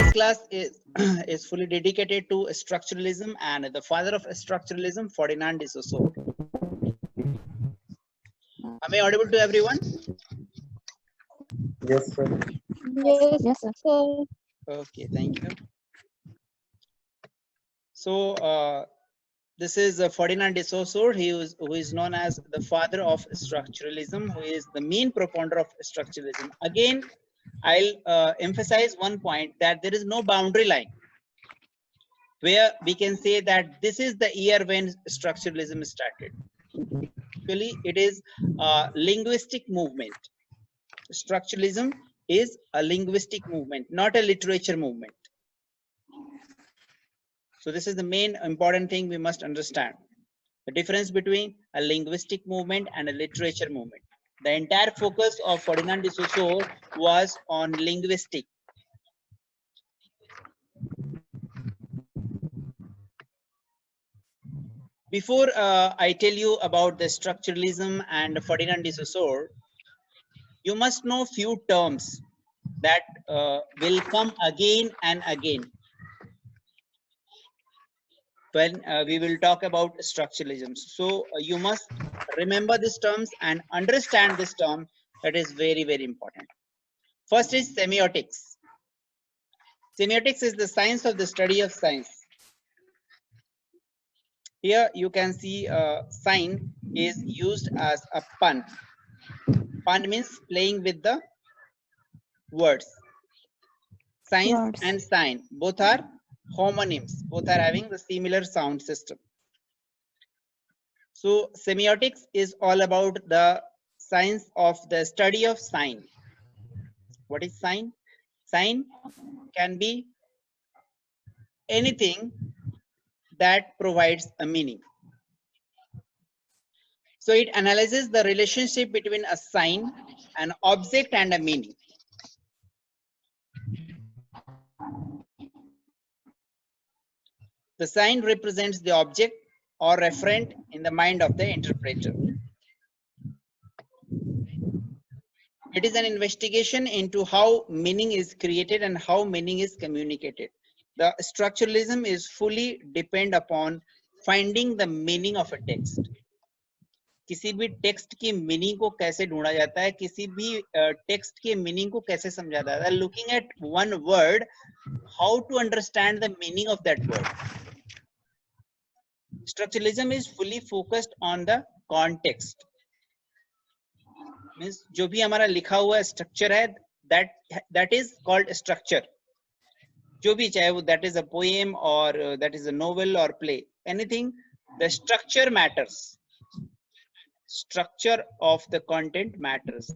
This class is is fully dedicated to structuralism, and the father of structuralism, Ferdinand de Saussure. Am I audible to everyone? Yes, sir. Yes, yes, sir. Okay, thank you. So this is Ferdinand de Saussure, who is known as the father of structuralism, who is the main proponent of structuralism. Again, I'll emphasize one point, that there is no boundary line where we can say that this is the year when structuralism started. Actually, it is a linguistic movement. Structuralism is a linguistic movement, not a literature movement. So this is the main important thing we must understand. The difference between a linguistic movement and a literature movement. The entire focus of Ferdinand de Saussure was on linguistic. Before I tell you about the structuralism and Ferdinand de Saussure, you must know few terms that will come again and again when we will talk about structuralism. So you must remember these terms and understand this term. That is very, very important. First is semiotics. Semiotics is the science of the study of science. Here you can see sign is used as a pun. Pun means playing with the words. Science and sign both are homonyms, both are having the similar sound system. So semiotics is all about the science of the study of sign. What is sign? Sign can be anything that provides a meaning. So it analyzes the relationship between a sign, an object, and a meaning. The sign represents the object or referent in the mind of the interpreter. It is an investigation into how meaning is created and how meaning is communicated. The structuralism is fully depend upon finding the meaning of a text. किसी भी text की meaning को कैसे ढूंढा जाता है, किसी भी टेक्स्ट के मीनिंग को कैसे समझा जाता है, looking at one word, how to understand the meaning of that word. Structuralism is fully focused on the context. Means जो भी हमारा लिखा हुआ स्ट्रक्चर है, that is called structure. जो भी चाहे वो that is a poem or that is a novel or play, anything, the structure matters. Structure of the content matters,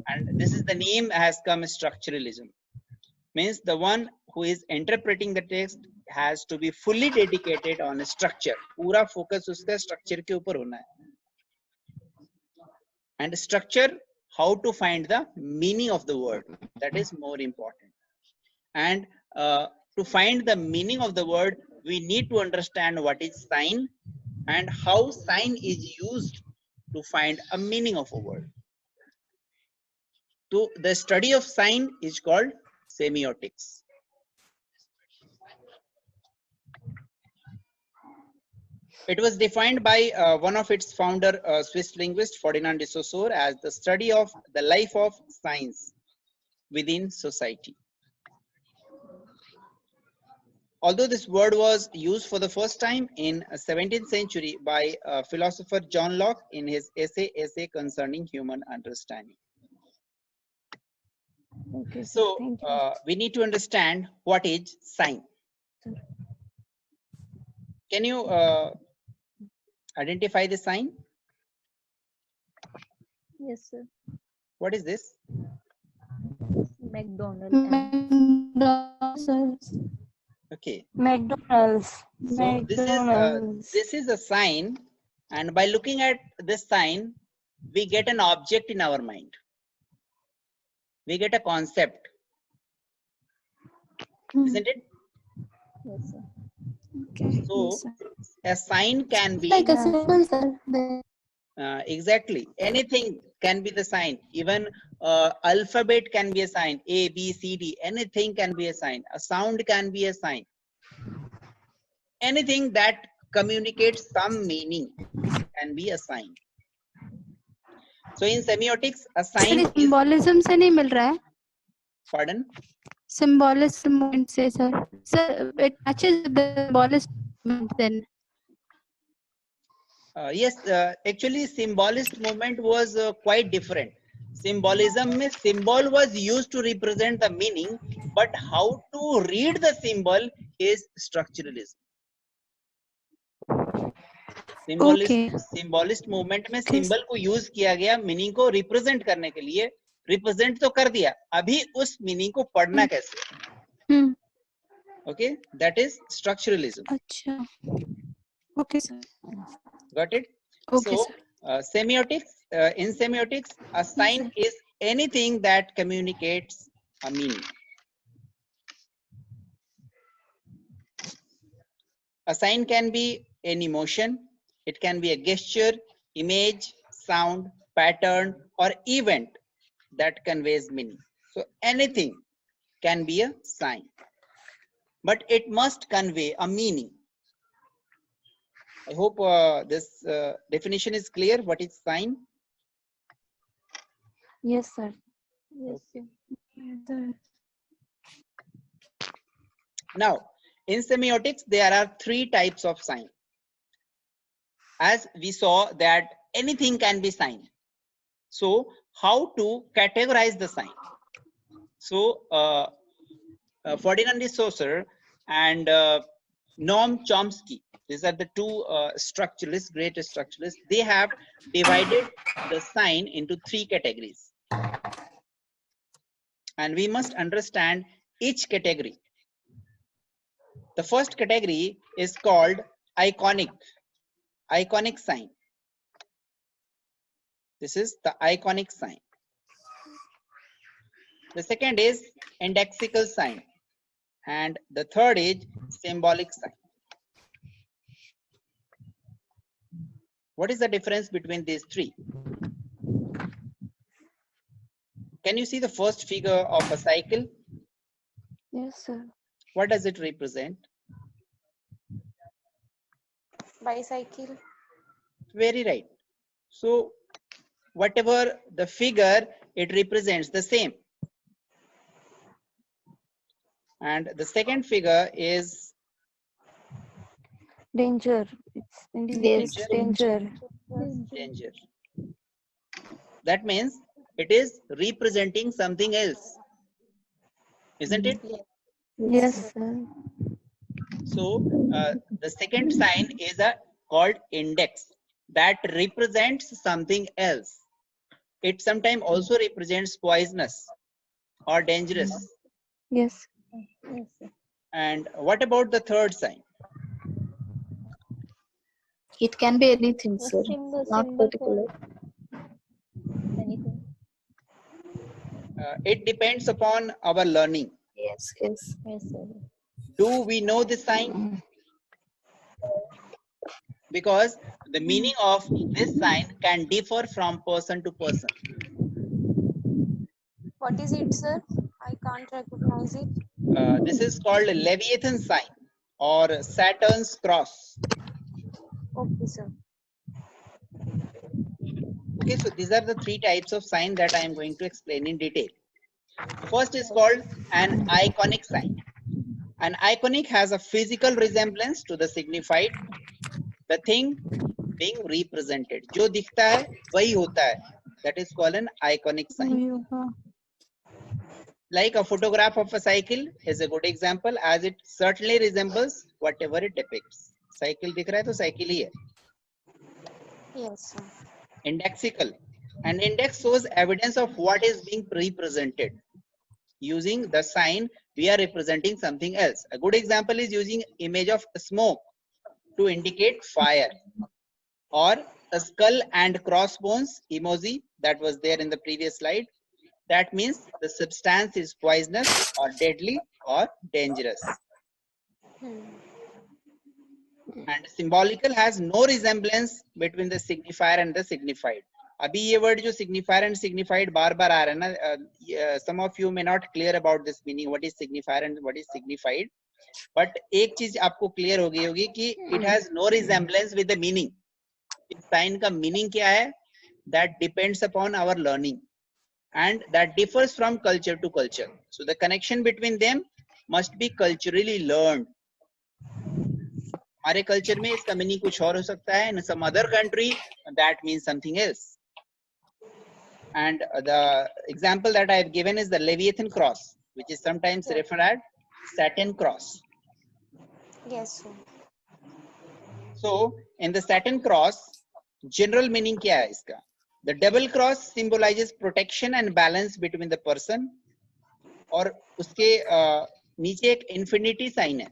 and this is the name has come structuralism. Means the one who is interpreting the text has to be fully dedicated on a structure. पूरा focus उसका structure के ऊपर होना है. And structure, how to find the meaning of the word, that is more important. And to find the meaning of the word, we need to understand what is sign and how sign is used to find a meaning of a word. So the study of sign is called semiotics. It was defined by one of its founder, Swiss linguist Ferdinand de Saussure, as the study of the life of science within society. Although this word was used for the first time in 17th century by philosopher John Locke in his essay Concerning Human Understanding. Okay, so we need to understand what is sign. Can you identify the sign? Yes, sir. What is this? McDonald's. Okay. McDonald's. So this is a sign, and by looking at this sign, we get an object in our mind. We get a concept, isn't it? Yes, sir. Okay. So Yes, sir. a sign can be Like a symbol, sir. exactly anything can be the sign. Even Alphabet can be a sign. A, B, C, D. Anything can be a sign. A sound can be a sign. Anything that communicates some meaning can be a sign. So in semiotics, a sign is. Symbolism से नहीं मिल रहा है? Pardon? Symbolism movement से sir. Sir, it matches with the symbolist movement then. Yes, actually symbolist movement was quite different. Symbolism means symbol was used to represent the meaning, but how to read the symbol is structuralism. Symbolist movement में symbol को use किया गया meaning को represent करने के लिए. Represent तो कर दिया, अभी उस meaning को पढ़ना कैसे? Okay, that is structuralism. अच्छा. Okay sir. Got it? Okay, so sir. semiotics, in semiotics, a sign is anything that communicates a meaning. A sign can be an emotion, it can be a gesture, image, sound, pattern, or event that conveys meaning. So anything can be a sign, but it must convey a meaning. I hope this definition is clear. What is sign? Yes, sir. Yes, sir. Now, in semiotics, there are 3 types of sign. As we saw that anything can be sign. So, how to categorize the sign? So, Ferdinand de Saussure and Noam Chomsky, these are the 2 structuralists, great structuralists. They have divided the sign into 3 categories. And we must understand each category. The first category is called iconic sign. This is the iconic sign. The second is indexical sign. And the third is symbolic sign. What is the difference between these 3? Can you see the first figure of a cycle? Yes, sir. What does it represent? Bicycle. Very right. So whatever the figure, it represents the same. And the second figure is Danger. It's indicates danger. danger. That means it is representing something else, isn't it? Yes, sir. So the second sign is called index, that represents something else. It sometimes also represents poisonous or dangerous. Yes. And what about the third sign? It can be anything, sir. Not particular. Anything. It depends upon our learning. Yes, yes. Yes, sir. Do we know the sign? Because the meaning of this sign can differ from person to person. What is it, sir? I can't recognize it. This is called Leviathan sign or Saturn's cross. Okay, sir. Okay, so these are the 3 types of sign that I am going to explain in detail. The first is called an iconic sign. An iconic has a physical resemblance to the signified, the thing being represented. जो दिखता है वही होता है. That is called an iconic sign. Like a photograph of a cycle is a good example, as it certainly resembles whatever it depicts. Cycle दिख रहा है तो cycle ही है. Yes, sir. Indexical. An index shows evidence of what is being represented. Using the sign, we are representing something else. A good example is using image of smoke to indicate fire, or a skull and crossbones emoji that was there in the previous slide. That means the substance is poisonous or deadly or dangerous. And symbolical has no resemblance between the signifier and the signified. अभी ये word जो signifier and signified बार बार आ रहा है ना, some of you may not clear about this meaning, what is signifier and what is signified, but एक चीज आपको clear हो गई होगी कि it has no resemblance with the meaning. इस sign का meaning क्या है? That depends upon our learning and that differs from culture to culture. So the connection between them must be culturally learned. हमारे culture में इसका meaning कुछ और हो सकता है, in some other country that means something else. And the example that I have given is the Leviathan cross, which is sometimes referred as Saturn cross. Yes, sir. So in the Saturn cross, general meaning क्या है इसका? The double cross symbolizes protection and balance between the person, और उसके नीचे एक infinity sign है.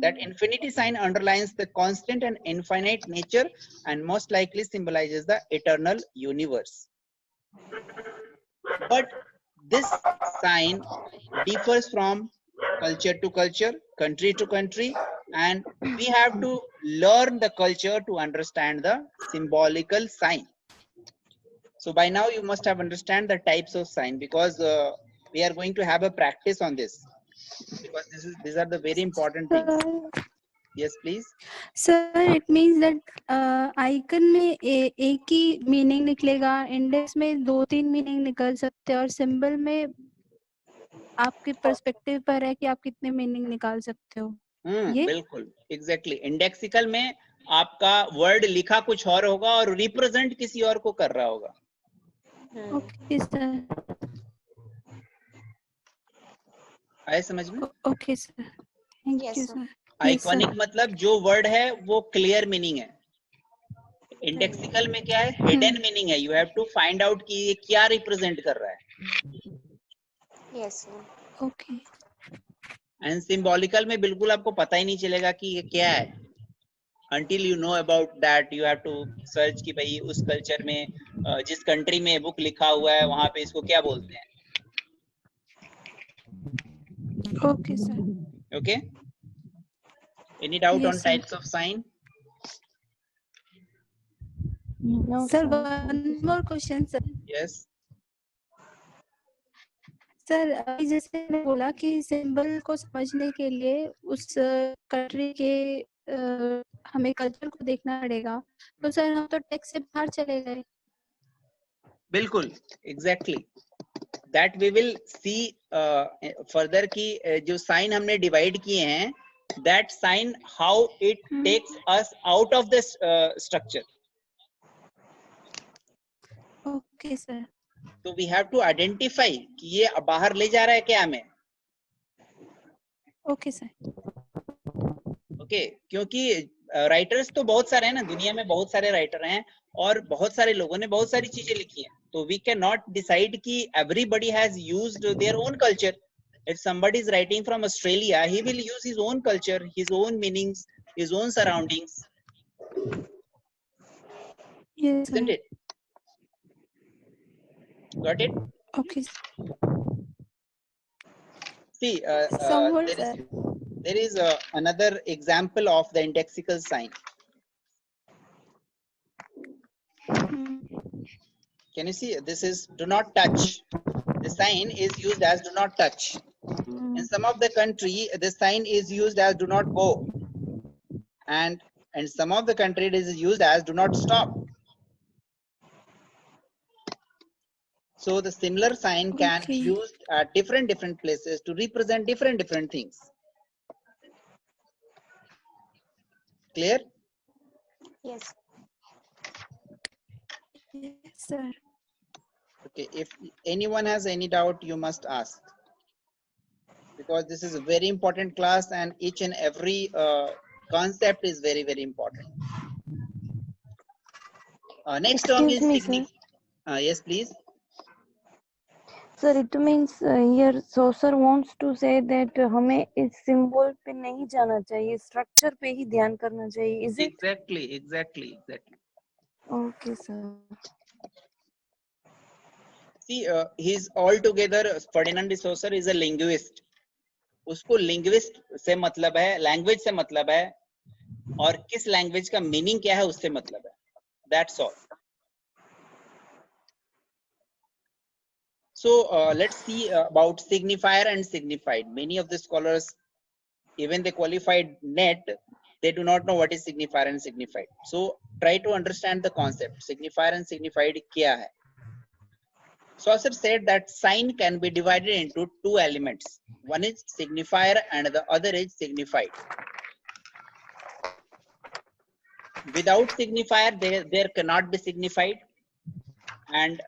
That infinity sign underlines the constant and infinite nature and most likely symbolizes the eternal universe. But this sign differs from culture to culture, country to country, and we have to learn the culture to understand the symbolical sign. So by now you must have understand the types of sign, because we are going to have a practice on this, because these are the very important things. Yes, please. Sir, it means that icon में एक ही meaning निकलेगा, index में 2-3 meaning निकल सकते हैं, और symbol में आपके पर्सपेक्टिव पर है कि आप कितने मीनिंग निकाल सकते हो. ये बिल्कुल एग्जैक्टली. इंडेक्सिकल में आपका वर्ड लिखा कुछ और होगा और रिप्रेजेंट किसी और को कर रहा होगा. Okay sir. आए समझ में? Okay sir, thank you sir. Iconic मतलब जो वर्ड है वो क्लियर मीनिंग है. इंडेक्सिकल में क्या है? हिडन मीनिंग है. You have to find out कि ये क्या रिप्रेजेंट कर रहा है. Yes sir. Okay. And symbolical में बिल्कुल आपको पता ही नहीं चलेगा कि ये क्या है. Until you know about that, you have to search कि भाई उस कल्चर में जिस कंट्री में बुक लिखा हुआ है वहां पे इसको क्या बोलते हैं. Okay sir. Okay. Any doubt Yes, on sir. types of sign? No, sir, one more question, sir. Yes. Sir अभी जैसे मैंने बोला कि सिंबल को समझने के लिए उस कंट्री के हमें कल्चर को देखना पड़ेगा, तो सर हम तो टेक्स्ट से बाहर चले गए. बिल्कुल exactly. That we will see further कि जो साइन हमने डिवाइड किए हैं, that sign how it takes us out of the structure. Okay sir. तो वी हैव टू आइडेंटिफाई कि ये बाहर ले जा रहा है क्या हमें. Okay sir. ओके. क्योंकि राइटर्स तो बहुत सारे हैं ना, दुनिया में बहुत सारे राइटर हैं और बहुत सारे लोगों ने बहुत सारी चीजें लिखी हैं. तो वी कैन नॉट डिसाइड कि everybody has used their own culture. If somebody is writing from Australia, he will use his own culture, his own meanings, his own surroundings. Yes, isn't it? Got it? Okay. See, Somewhat, sir. there is another example of the indexical sign. Can you see? This is do not touch. The sign is used as do not touch. In some of the country, the sign is used as do not go. And in some of the country, it is used as do not stop. So the similar sign can be used at different places to represent different things. Clear? Yes. Yes, sir. Okay, if anyone has any doubt, you must ask, because this is a very important class and each and every concept is very important. Next term is yes, please. Sir, it means here Saussure wants to say that हमें इस symbol पे नहीं जाना चाहिए, structure पे ही ध्यान करना चाहिए. Is it? Exactly. Okay, sir. See, he's altogether Ferdinand de Saussure is a linguist. उसको linguist से मतलब है, language से मतलब है, और किस language का meaning क्या है उससे मतलब है. That's all. So let's see about signifier and signified. Many of the scholars, even they qualified net, they do not know what is signifier and signified. So try to understand the concept. Signifier and signified kya hai? Saussure said that sign can be divided into two elements. One is signifier and the other is signified. Without signifier, there cannot be signified, and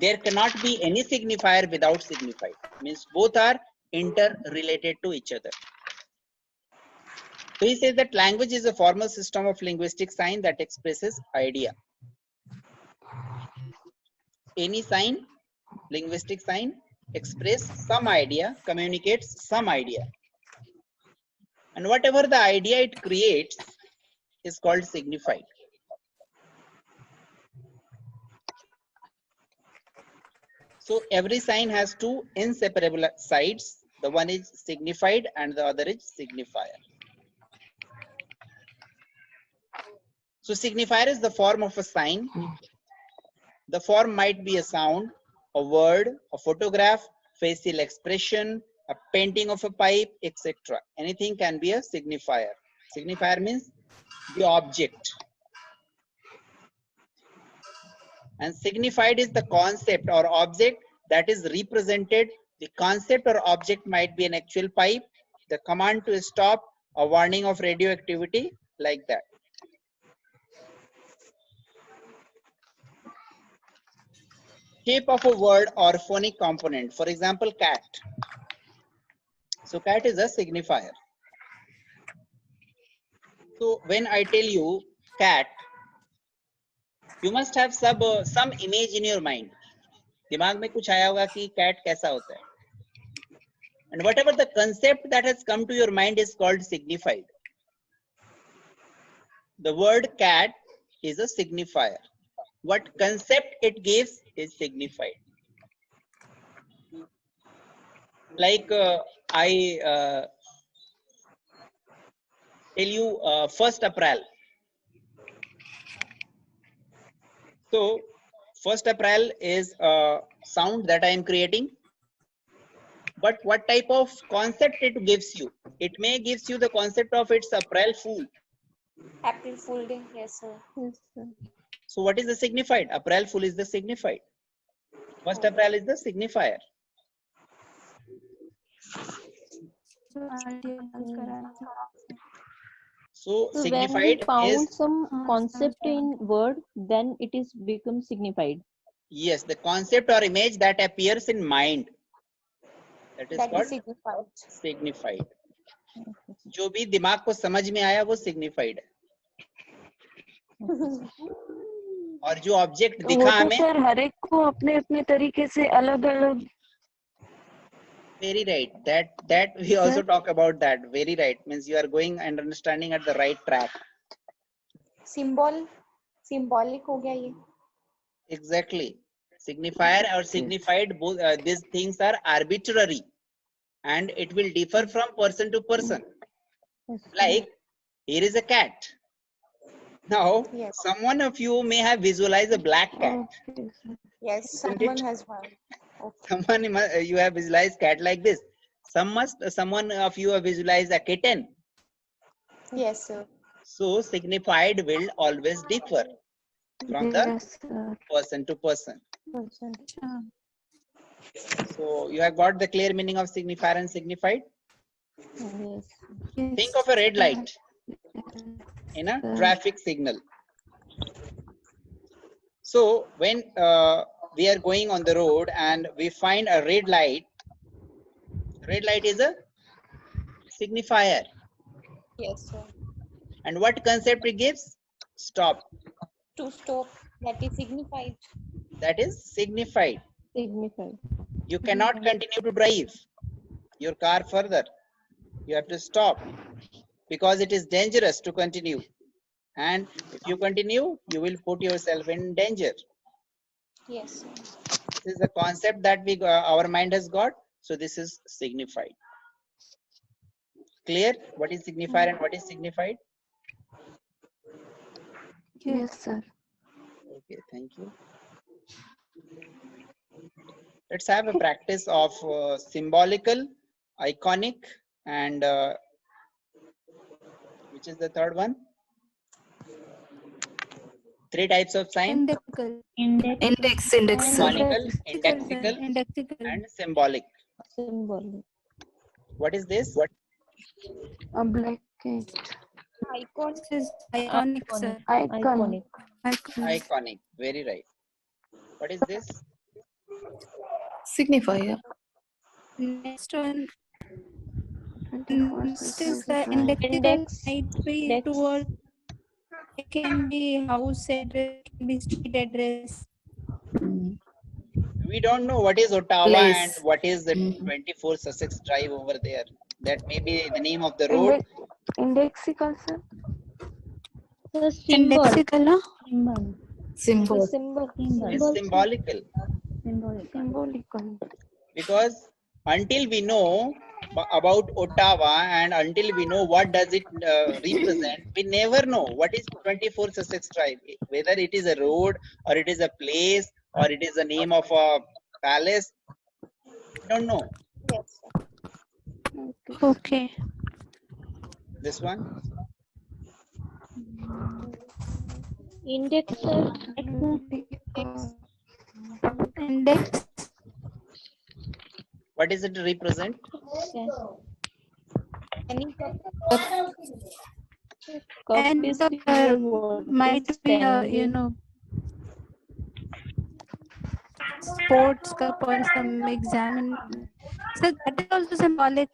there cannot be any signifier without signified. Means both are interrelated to each other. So he says that language is a formal system of linguistic sign that expresses idea. Any sign, linguistic sign, express some idea, communicates some idea. And whatever the idea it creates is called signified. So every sign has two inseparable sides. The one is signified and the other is signifier. So signifier is the form of a sign. The form might be a sound, a word, a photograph, facial expression, a painting of a pipe, etc. Anything can be a signifier. Signifier means the object. And signified is the concept or object that is represented. The concept or object might be an actual pipe, the command to stop, a warning of radioactivity, like that. Shape of a word or phonic component. For example, cat. So cat is a signifier. So when I tell you cat, you must have some image in your mind. दिमाग में कुछ आया होगा कि cat कैसा होता है. And whatever the concept that has come to your mind is called signified. The word cat is a signifier. What concept it gives is signified. Like I tell you 1st April. So 1st April is a sound that I am creating. But what type of concept it gives you? It may gives you the concept of it's April Fool. April Fool Day. Yes, sir. Yes, sir. So what is the signified? April Fool is the signified. 1st April is the signifier. So So when we signified found is, some concept in word, then it is become signified. yes, the concept or image that appears in mind. That is That called is signified. signified. जो भी दिमाग को समझ में आया वो signified है. और जो ऑब्जेक्ट वो दिखा तो हमें, सर हर एक को अपने अपने तरीके से अलग अलग. very right, that we also talk about that. Very right, means you are going and understanding at the right track. Symbolic हो गया ये. Exactly. Signifier or signified, both these things are arbitrary and it will differ from person to person. Like here is a cat. Now Yes. someone of you may have visualized a black cat. Yes, Isn't someone it? has one. Okay. Someone you have visualized cat like this. Someone of you have visualized a kitten. Yes, sir. So signified will always differ from the Yes, sir. person to person. So you have got the clear meaning of signifier and signified. Yes. Think of a red light in a traffic signal. So when we are going on the road and we find a red light is a signifier. Yes, sir. And what concept it gives? Stop. To stop, that is signified. That is signified. Signified. You cannot continue to drive your car further. You have to stop because it is dangerous to continue. And if you continue, you will put yourself in danger. Yes, sir. This is the concept that our mind has got. So this is signified. Clear? What is signifier and what is signified? Yes, sir. Okay, thank you. Let's have a practice of symbolical, iconic, and which is the third one? 3 types of sign: Indexical. Index, sir. iconical, Indexical, indexical, indexical. and symbolic. Symbol. What is this? A black cat. Icon. This is iconic, sir. Icon. Iconic. Iconic. Very right. What is this? Signifier. Next one. 21st Next is century. the indexical Index. might be Index. toward. It can be house address, it can be street address. We don't know what is Ottawa Place. and what is the Mhm. 24 Sussex Drive over there. That may be the name of the road. Indexical, sir. So symbol. Indexical, no? Symbol. Symbol. It's symbolical, Symbolical. because until we know about Ottawa and until we know what does it represent, we never know what is 24 Sussex Drive, whether it is a road or it is a place or it is the name of a palace. We don't know. Yes, sir. Okay. This one, Index, sir. Index. what does it represent? Any cup. Cup And is the clear word. might It's be standing. sports cup or some exam. So that is also symbolic.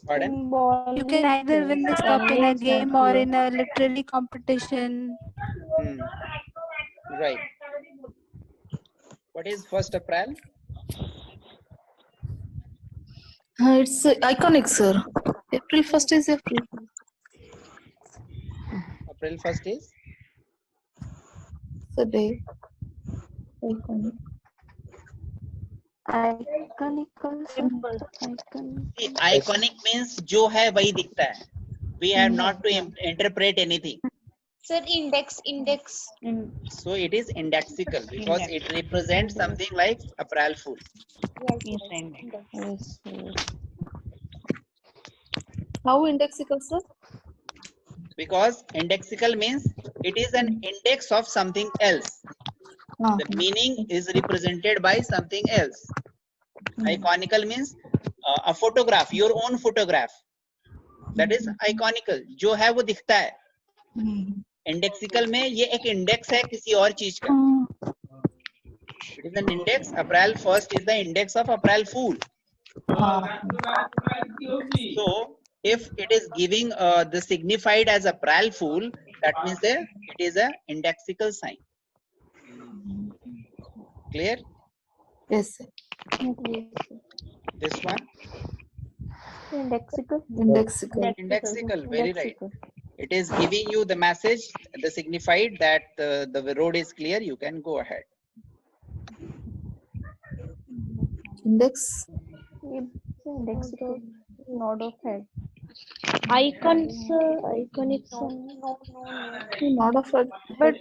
Pardon? Symbolic. You can either win this cup in Only a it's not game or clear. in a literary competition. Right. What is 1st April? It's iconic, sir. April 1st is April. April 1st is? The day. Iconic. Iconical, sir. Iconic. See, iconic means जो है वही दिखता है. We have not to interpret anything. Sir, index. So it is indexical because it represents something like April Fool. Yes, index. Yes, yes. How indexical, sir? Because indexical means it is an index of something else. The meaning is represented by something else. Iconical means a photograph, your own photograph. That is iconical. जो है वो दिखता है. Indexical में ये एक index है किसी और चीज का. It is an index. April 1st is the index of April Fool. So if it is giving the signified as April Fool, that means it is a indexical sign. Clear? Yes, sir. This one? Indexical. Indexical, very right. It is giving you the message, the signified that the road is clear, you can go ahead. Index. Indexical. Nod of head. Icons, iconic. Not of it. But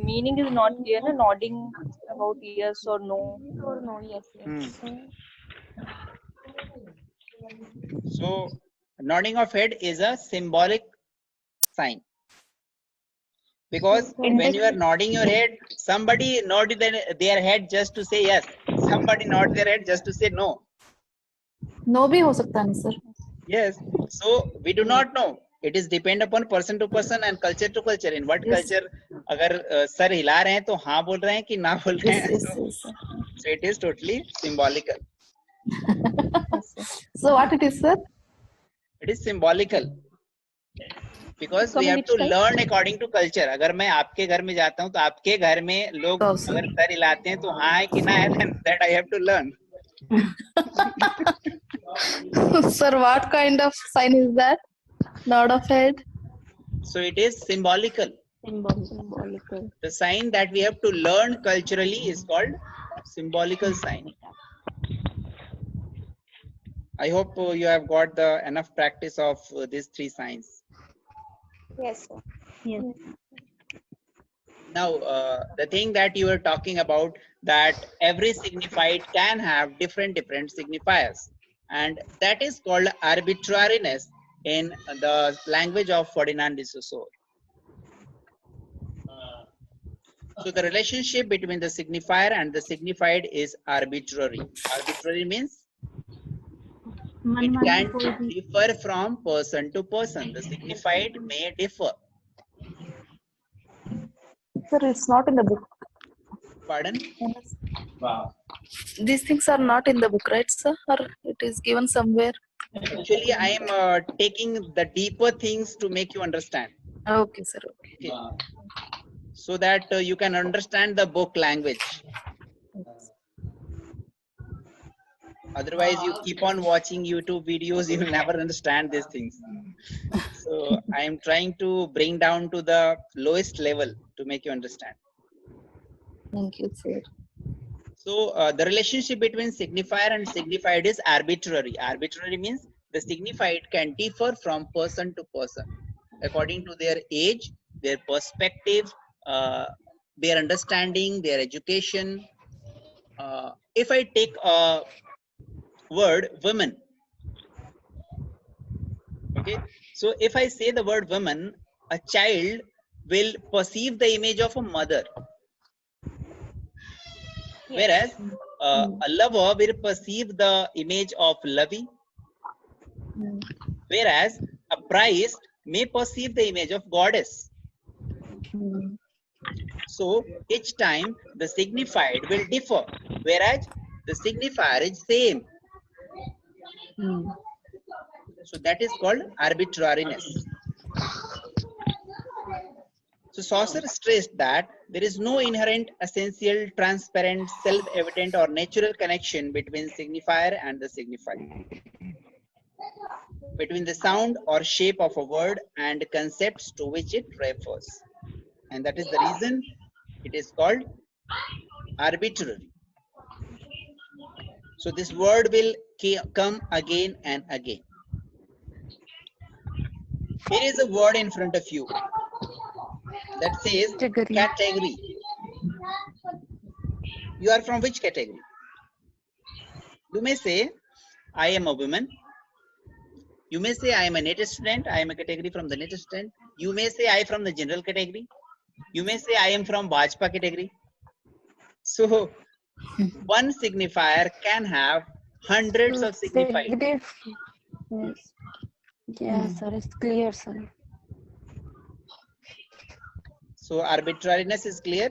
meaning is not clear. Na? Nodding about yes or no. Or no, yes. So nodding of head is a symbolic sign. Because when you are nodding your head, somebody nodded their head just to say yes. Somebody nod their head just to say no. No भी हो सकता है, sir. Yes. So we do not know. It is depend upon person to person and culture to culture. In what culture, अगर sir हिला रहे हैं तो हाँ बोल रहे हैं कि ना बोल रहे हैं. So it is totally symbolical. So what it is, sir? It is symbolical. Because we have to learn according to culture. अगर मैं आपके घर में जाता हूँ तो आपके घर में लोग अगर सर हिलाते हैं तो हाँ है कि ना है, then that I have to learn. Sir, what kind of sign is that? Nod of head. So it is symbolical. Symbolical. The sign that we have to learn culturally is called symbolical sign. I hope you have got the enough practice of these 3 signs. Yes, sir. Yes. Now, the thing that you were talking about, that every signified can have different signifiers, and that is called arbitrariness in the language of Ferdinand de Saussure. So the relationship between the signifier and the signified is arbitrary. Arbitrary means it can differ from person to person. The signified may differ. Sir, it's not in the book. Pardon? These things are not in the book, right, sir? Or it is given somewhere? Actually, I am taking the deeper things to make you understand. Okay, sir. Okay. Okay. So that you can understand the book language. Otherwise, you keep on watching YouTube videos, you will never understand these things. So I am trying to bring down to the lowest level to make you understand. Thank you, sir. So the relationship between signifier and signified is arbitrary. Arbitrary means the signified can differ from person to person according to their age, their perspective, their understanding, their education. If I take a word women, okay, so if I say the word woman, a child will perceive the image of a mother, whereas a lover will perceive the image of lovey, whereas a priest may perceive the image of goddess. So each time the signified will differ, whereas the signifier is same. So that is called arbitrariness. So Saussure stressed that there is no inherent, essential, transparent, self-evident or natural connection between signifier and the signified, between the sound or shape of a word and concepts to which it refers. And that is the reason it is called arbitrary. So this word will come again and again. Here is a word in front of you that says category. You are from which category? You may say, I am a woman. You may say, I am a native student. I am a category from the native student. You may say, I am from the general category. You may say, I am from Bajpa category. So one signifier can have hundreds of signifiers. Yes. Yes, sir. It's clear, sir. So arbitrariness is clear.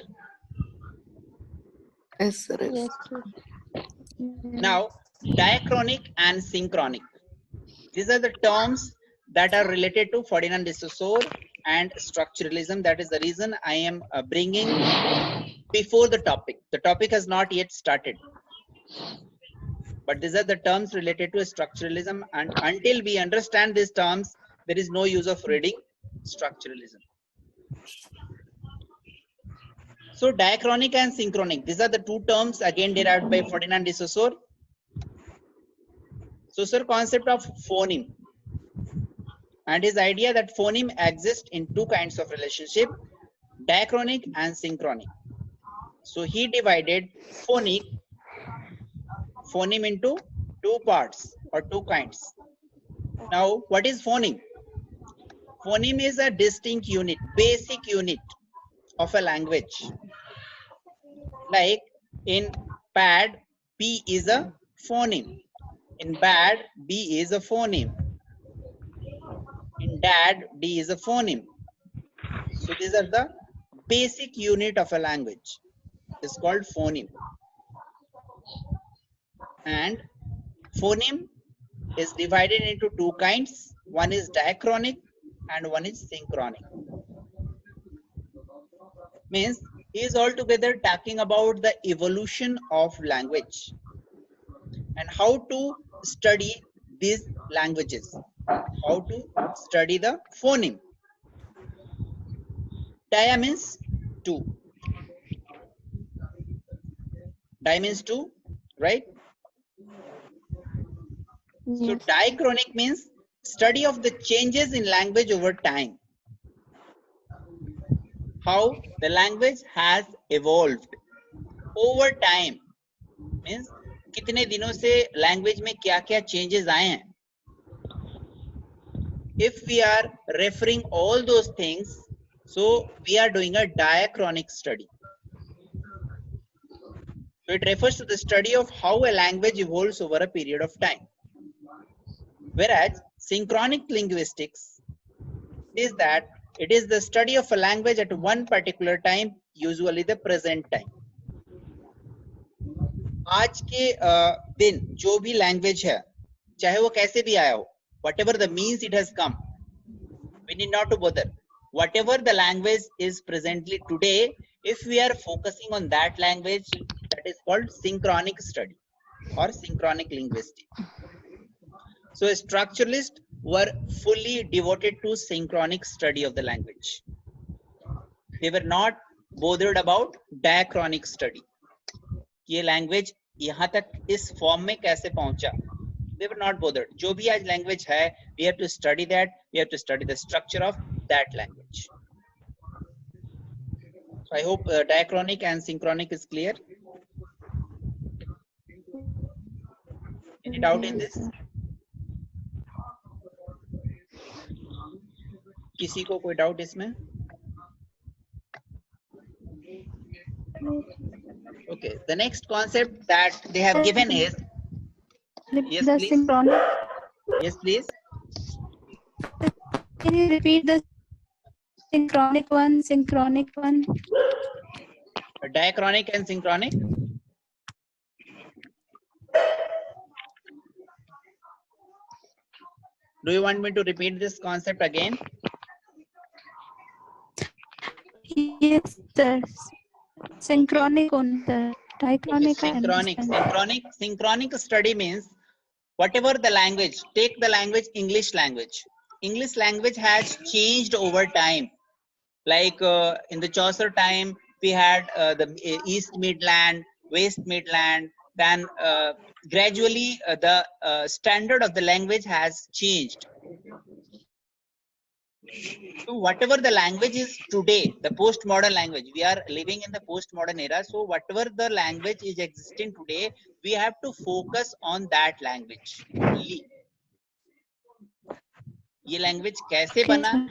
Yes, sir. Yes, sir. Now, diachronic and synchronic. These are the terms that are related to Ferdinand de Saussure and structuralism. That is the reason I am bringing before the topic. The topic has not yet started. But these are the terms related to structuralism, and until we understand these terms, there is no use of reading structuralism. So diachronic and synchronic, these are the two terms again derived by Ferdinand de Saussure. Saussure concept of phoneme and his idea that phoneme exists in two kinds of relationship, diachronic and synchronic. So he divided phoneme into two parts or two kinds. Now, what is phoneme? Phoneme is a distinct unit, basic unit of a language. Like in pad, P is a phoneme. In bad, B is a phoneme. In dad, D is a phoneme. So these are the basic unit of a language. It's called phoneme. And phoneme is divided into two kinds. One is diachronic and one is synchronic. Means he is altogether talking about the evolution of language and how to study these languages, how to study the phoneme. Dia means two. Di means two, right? So Yes. diachronic means study of the changes in language over time. how the language has evolved over time. Means कितने दिनों से language में क्या क्या changes आए हैं. If we are referring all those things, so we are doing a diachronic study. So it refers to the study of how a language evolves over a period of time. Whereas synchronic linguistics is that it is the study of a language at one particular time, usually the present time. आज के दिन जो भी language है, चाहे वो कैसे भी आया हो, whatever the means it has come, we need not to bother. Whatever the language is presently today, if we are focusing on that language, that is called synchronic study or synchronic linguistics. So structuralists were fully devoted to synchronic study of the language. They were not bothered about diachronic study. ये language यहाँ तक इस form में कैसे पहुंचा? They were not bothered. जो भी आज language है, we have to study that. We have to study the structure of that language. So I hope diachronic and synchronic is clear. Any doubt in this? किसी को कोई doubt इसमें? Okay, the next concept that they have given is, yes, the please. synchronic. Yes, please. Can you repeat the synchronic one? Synchronic one. Diachronic and synchronic. Do you want me to repeat this concept again? Yes, sir. Synchronic on the diachronic. I understand. Synchronic study means whatever the language, take the language, English language. English language has changed over time. Like in the Chaucer time, we had the East Midland, West Midland. Then gradually the standard of the language has changed. So whatever the language is today, the postmodern language, we are living in the postmodern era. So whatever the language is existing today, we have to focus on that language only. ये language कैसे बना?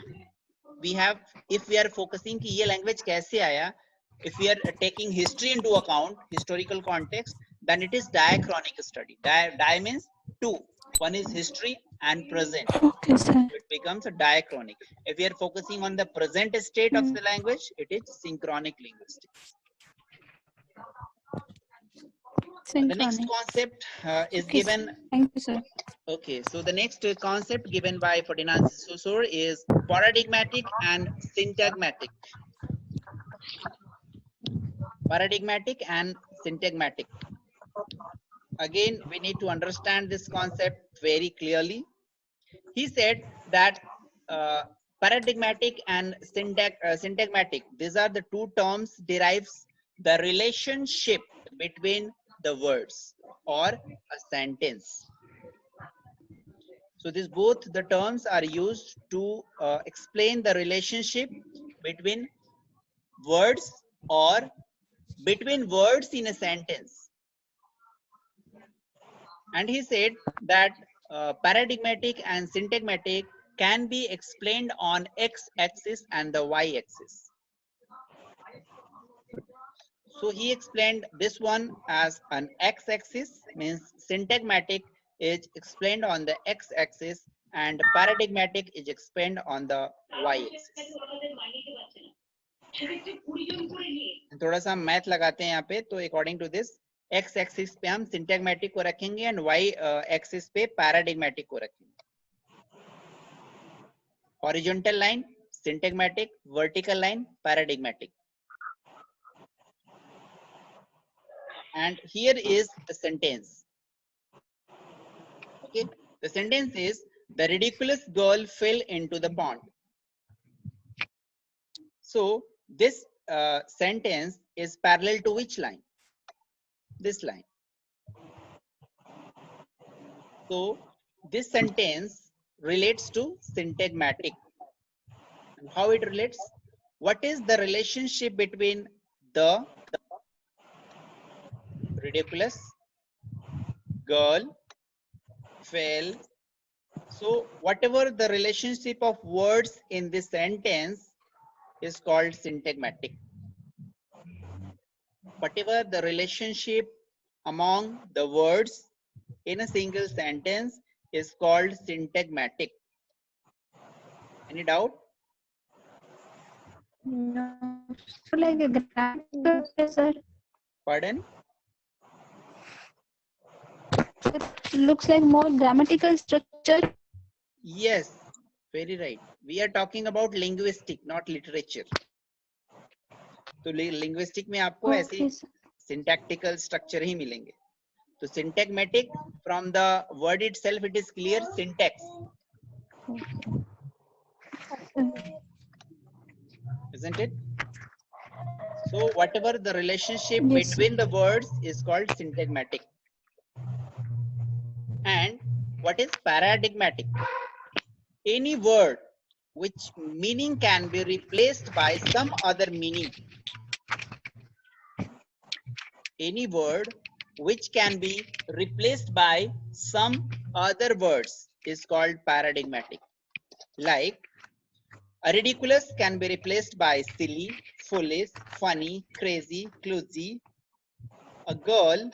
We have, if we are focusing कि ये language कैसे आया, if we are taking history into account, historical context, then it is diachronic study. Di means two. One is history and present. Okay, sir. It becomes a diachronic. If we are focusing on the present state of the language, it is synchronic linguistics. The next concept is Okay, given. sir. Thank you, sir. Okay, so the next concept given by Ferdinand Saussure is paradigmatic and syntagmatic. Paradigmatic and syntagmatic. Again, we need to understand this concept very clearly. He said that paradigmatic and syntagmatic, these are the two terms derives the relationship between the words or a sentence. So these both the terms are used to explain the relationship between words or between words in a sentence. And he said that paradigmatic and syntagmatic can be explained on x-axis and the y-axis. So he explained this one as an x-axis, means syntagmatic is explained on the x-axis and paradigmatic is explained on the y-axis. थोड़ा सा math लगाते हैं यहाँ पे, तो according to this X axis पे हम सिंटैग्मेटिक को रखेंगे एंड वाई एक्सिस पे पैराडिग्मेटिक को रखेंगे. Horizontal line syntagmatic, vertical line paradigmatic. And here is the sentence. Okay, the sentence is, the ridiculous girl fell into the pond. So this sentence is parallel to which line? This line. So this sentence relates to syntagmatic. And how it relates? what is the relationship between the, ridiculous, girl, fell? So whatever the relationship of words in this sentence is called syntagmatic. Whatever the relationship among the words in a single sentence is called syntagmatic. Any doubt? No. So like a grammatical, sir. Pardon? It looks like more grammatical structure. Yes, very right. We are talking about linguistic, not literature. तो linguistic में आपको ऐसी Okay, sir. syntactical structure ही मिलेंगे. तो syntagmatic, from the word itself, it is clear, syntax, isn't it? So whatever the relationship Yes, sir. between the words is called syntagmatic. And what is paradigmatic? Any word which meaning can be replaced by some other meaning. Any word which can be replaced by some other words is called paradigmatic. Like a ridiculous can be replaced by silly, foolish, funny, crazy, clumsy. A girl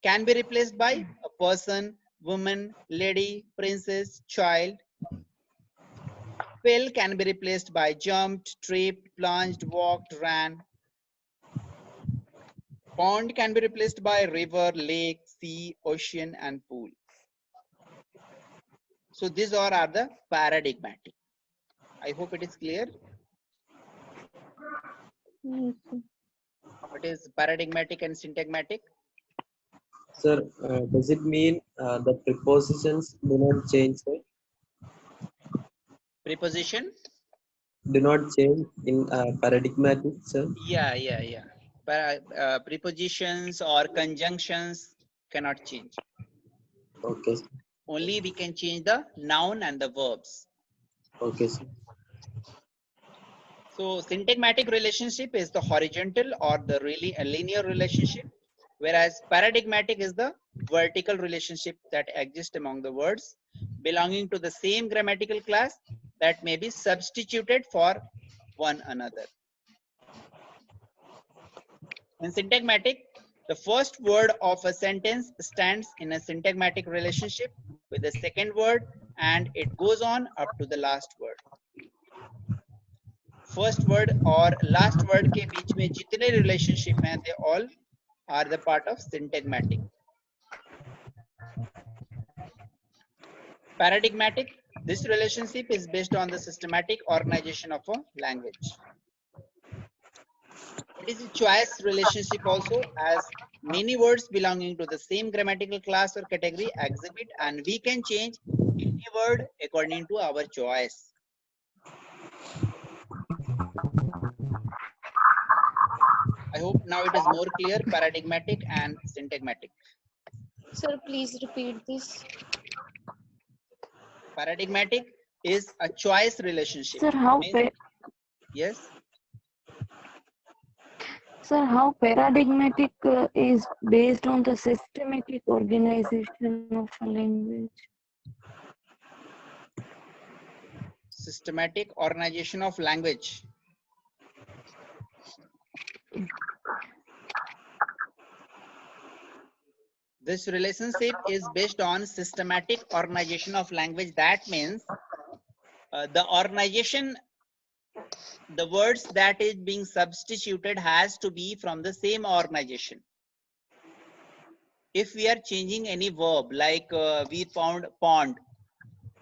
can be replaced by a person, woman, lady, princess, child. Fell can be replaced by jumped, tripped, plunged, walked, ran. Pond can be replaced by river, lake, sea, ocean, and pool. So these all are the paradigmatic. I hope it is clear. Yes, sir. What is paradigmatic and syntagmatic? Sir, does it mean the prepositions do not change, sir? Preposition? Do not change in paradigmatic, sir? Yeah. Prepositions or conjunctions cannot change. Okay, sir. Only we can change the noun and the verbs. Okay, sir. So syntagmatic relationship is the horizontal or the really a linear relationship, whereas paradigmatic is the vertical relationship that exists among the words belonging to the same grammatical class that may be substituted for one another. In syntagmatic, the first word of a sentence stands in a syntagmatic relationship with the second word and it goes on up to the last word. First word और last word के बीच में जितने relationship हैं, they all are the part of syntagmatic. Paradigmatic, this relationship is based on the systematic organization of a language. It is a choice relationship also, as many words belonging to the same grammatical class or category exhibit, and we can change any word according to our choice. I hope now it is more clear, paradigmatic and syntagmatic. Sir, please repeat this. Paradigmatic is a choice relationship. Sir, how Yes. Sir, how paradigmatic is based on the systematic organization of a language? Systematic organization of language. This relationship is based on systematic organization of language. That means the organization, the words that is being substituted has to be from the same organization. If we are changing any verb, like we found pond,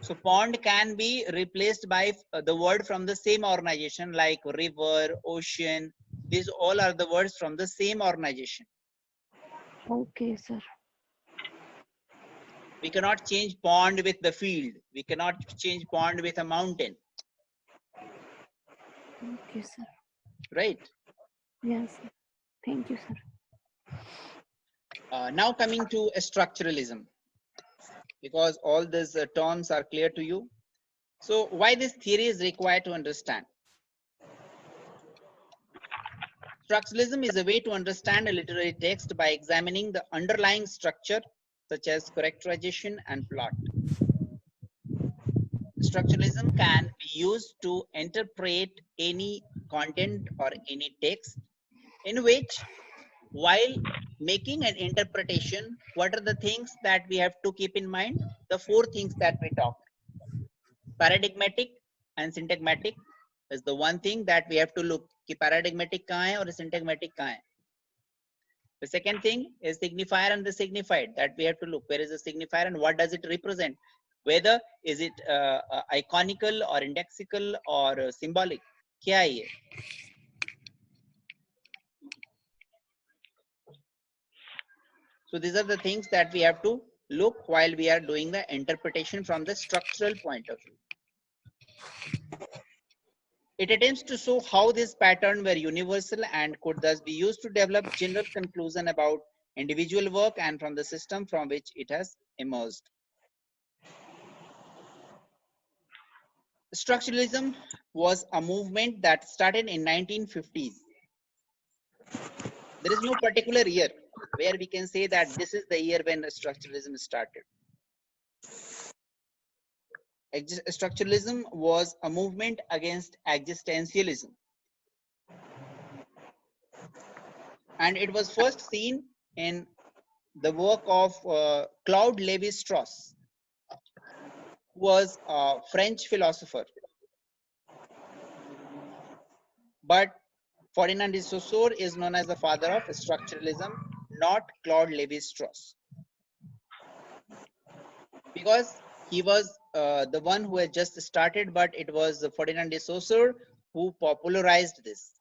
so pond can be replaced by the word from the same organization, like river, ocean. These all are the words from the same organization. Okay, sir. We cannot change pond with the field. We cannot change pond with a mountain. Okay, sir. Right? Yes, sir. Thank you, sir. Now coming to structuralism, because all these terms are clear to you. So why this theory is required to understand? Structuralism is a way to understand a literary text by examining the underlying structure, such as characterization and plot. Structuralism can be used to interpret any content or any text, in which, while making an interpretation, what are the things that we have to keep in mind? The four things that we talked. Paradigmatic and syntagmatic is the one thing that we have to look कि paradigmatic कहाँ है और syntagmatic कहाँ है. The second thing is signifier and the signified, that we have to look where is the signifier and what does it represent, whether is it iconical or indexical or symbolic, क्या है ये. So these are the things that we have to look while we are doing the interpretation from the structural point of view. It attempts to show how this pattern were universal and could thus be used to develop general conclusion about individual work and from the system from which it has emerged. Structuralism was a movement that started in 1950s. There is no particular year where we can say that this is the year when structuralism started. Structuralism was a movement against existentialism, and it was first seen in the work of Claude Lévi-Strauss, who was a French philosopher. But Ferdinand de Saussure is known as the father of structuralism, not Claude Lévi-Strauss, because he was the one who had just started, but it was Ferdinand de Saussure who popularized this.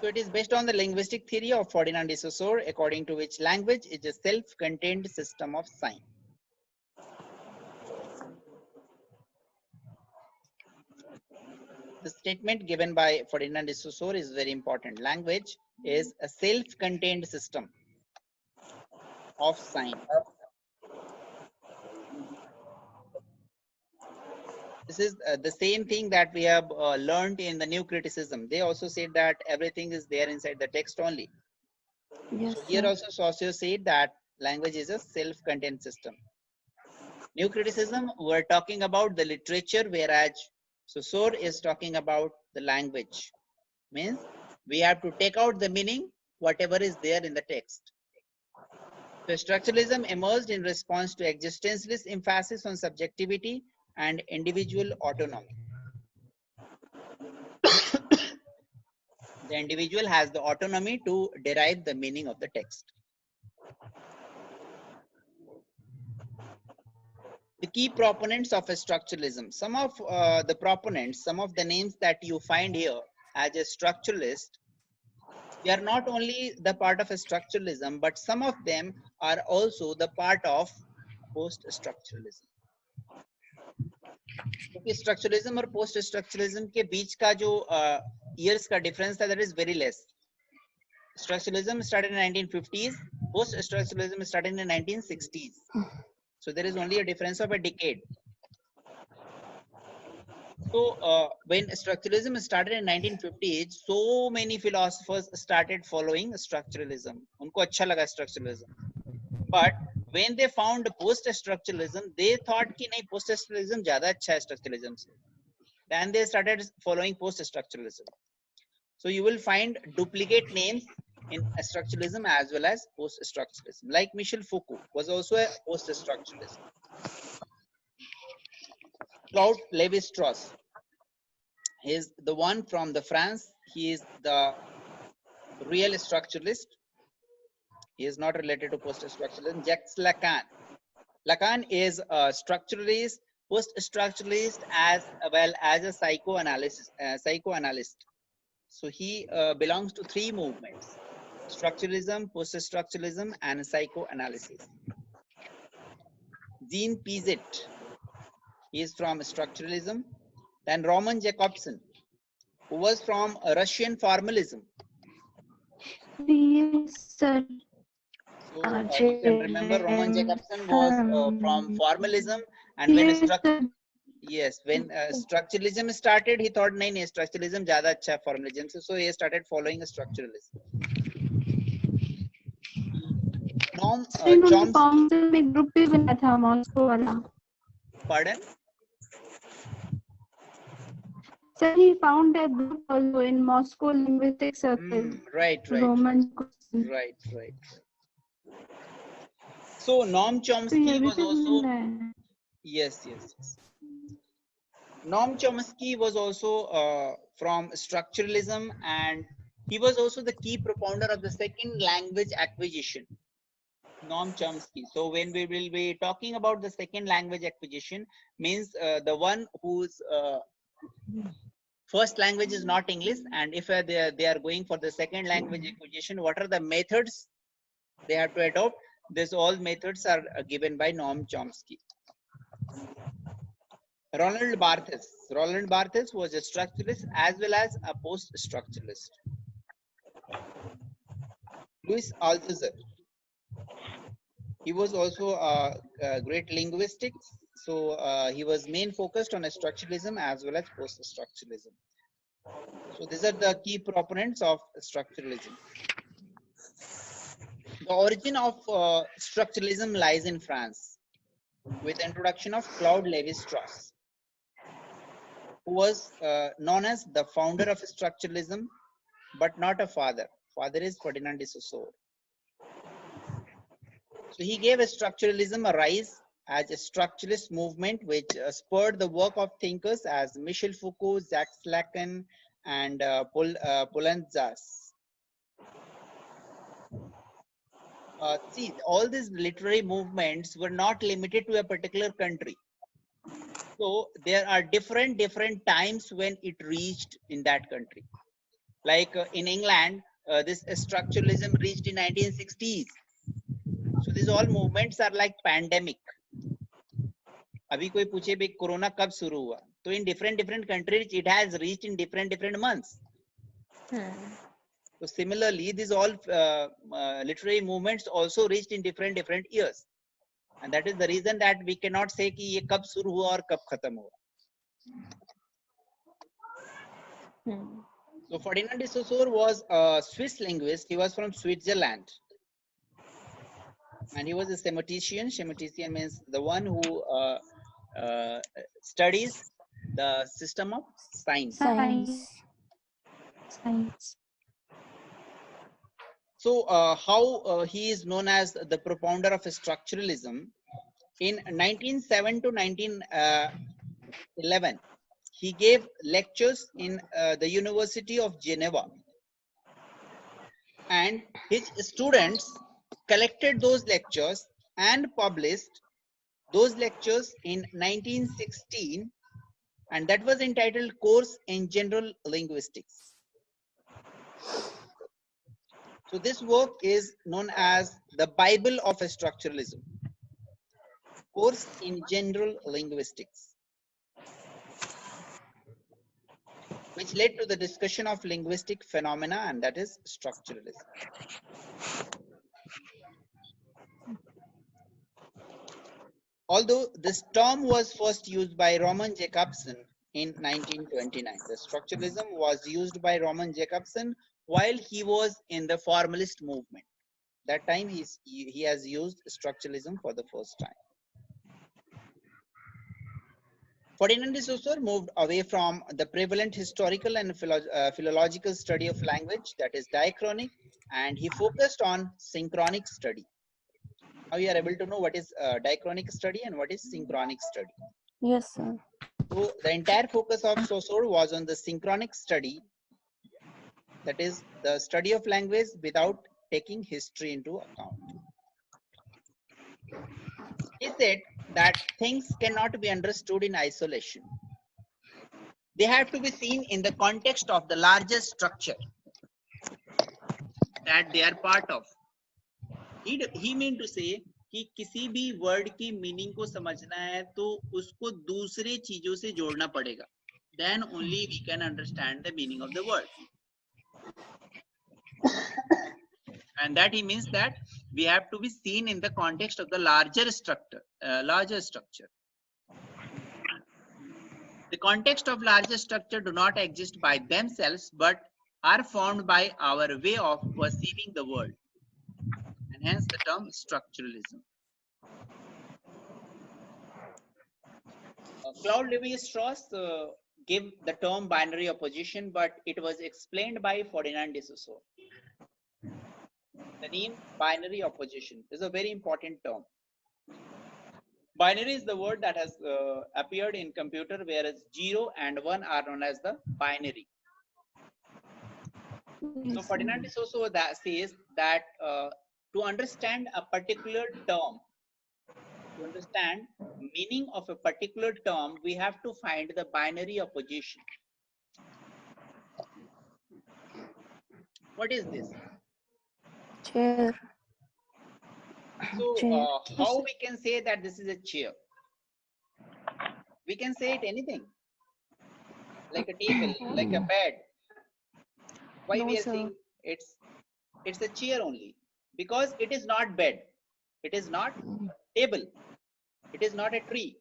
So it is based on the linguistic theory of Ferdinand de Saussure, according to which language is a self-contained system of sign. The statement given by Ferdinand de Saussure is very important. Language is a self-contained system of sign. This is the same thing that we have learned in the new criticism. They also said that everything is there inside the text only. Yes, So here sir. also Saussure said that language is a self-contained system. New criticism, we're talking about the literature, whereas Saussure is talking about the language. Means we have to take out the meaning, whatever is there in the text. So structuralism emerged in response to existentialist emphasis on subjectivity and individual autonomy. The individual has the autonomy to derive the meaning of the text. The key proponents of structuralism. Some of the proponents, some of the names that you find here as a structuralist, they are not only the part of structuralism, but some of them are also the part of post-structuralism. क्योंकि structuralism और post-structuralism के बीच का जो years का difference था, that is very less. Structuralism started in 1950s, post-structuralism started in 1960s. So there is only a difference of a decade. So when structuralism started in 1950s, so many philosophers started following structuralism. उनको अच्छा लगा structuralism. But when they found post-structuralism, they thought कि नहीं post-structuralism ज़्यादा अच्छा है structuralism से. Then they started following post-structuralism. So you will find duplicate names in structuralism as well as post-structuralism. Like Michel Foucault was also a post-structuralist. Claude Lévi-Strauss is the one from the France. He is the real structuralist. He is not related to post-structuralism. Jacques Lacan. Lacan is a structuralist, post-structuralist as well as a psychoanalyst. So he belongs to three movements: structuralism, post-structuralism, and psychoanalysis. Jean Piaget, he is from structuralism. Then Roman Jakobson, who was from Russian formalism. Yes, sir. So you can remember Roman Jacobson was from formalism, and when Yes, sir. when structuralism started, he thought nahi nahi structuralism zyada acha hai formalism se, so he started following structuralism. Noam sir इन्होंने Chomsky, formal में group भी बनाया था Moscow वाला. pardon? Sir, he found a group also in Moscow linguistic circle. Right. Roman. Right. So Noam तो Chomsky ये भी was तो also, मिल रहा है. yes. Noam Chomsky was also from structuralism, and he was also the key propounder of the second language acquisition. Noam Chomsky. So when we will be talking about the second language acquisition, means the one whose first language is not English, and if they are going for the second language acquisition, what are the methods they have to adopt? This all methods are given by Noam Chomsky. Roland Barthes was a structuralist as well as a post-structuralist. Louis Althusser, he was also a great linguistics. So he was main focused on structuralism as well as post-structuralism. So these are the key proponents of structuralism. The origin of structuralism lies in France, with the introduction of Claude Lévi-Strauss, who was known as the founder of structuralism, but not a father. Father is Ferdinand de Saussure. So he gave structuralism a rise as a structuralist movement, which spurred the work of thinkers as Michel Foucault, Jacques Lacan, and Poulantzas. See, all these literary movements were not limited to a particular country. So there are different times when it reached in that country. Like in England, this structuralism reached in 1960s. So these all movements are like pandemic. अभी कोई पूछे भाई corona कब शुरू हुआ, तो in different countries it has reached in different months. So similarly, these all literary movements also reached in different years, and that is the reason that we cannot say कि ये कब शुरू हुआ और कब खत्म हुआ. So Ferdinand de Saussure was a Swiss linguist. He was from Switzerland, and he was a semantician. Semantician means the one who studies the system of signs. Science. So how he is known as the propounder of structuralism? In 1907 to 1911, he gave lectures in the University of Geneva, and his students collected those lectures and published those lectures in 1916, and that was entitled Course in General Linguistics. So this work is known as the Bible of Structuralism, Course in General Linguistics, which led to the discussion of linguistic phenomena, and that is structuralism. Although this term was first used by Roman Jacobson in 1929, the structuralism was used by Roman Jacobson while he was in the formalist movement. That time he has used structuralism for the first time. Ferdinand de Saussure moved away from the prevalent historical and philological study of language, that is diachronic, and he focused on synchronic study. Now you are able to know what is diachronic study and what is synchronic study. Yes, sir. So the entire focus of Saussure was on the synchronic study, that is the study of language without taking history into account. He said that things cannot be understood in isolation. They have to be seen in the context of the larger structure that they are part of. He meant to say कि किसी भी word की meaning को समझना है तो उसको दूसरे चीजों से जोड़ना पड़ेगा. Then only we can understand the meaning of the word. And that he means that we have to be seen in the context of the larger structure. The context of larger structure do not exist by themselves, but are formed by our way of perceiving the world, and hence the term structuralism. Claude Lévi-Strauss gave the term binary opposition, but it was explained by Ferdinand de Saussure. The name binary opposition is a very important term. Binary is the word that has appeared in computer, whereas 0 and 1 are known as the binary. So Ferdinand de Saussure says that to understand a particular term, to understand meaning of a particular term, we have to find the binary opposition. What is this? Chair. So Chair. how we can say that this is a chair? We can say it anything, like a table, like a bed. Why No, we are sir. saying it's a chair only? Because it is not bed, it is not table, it is not a tree.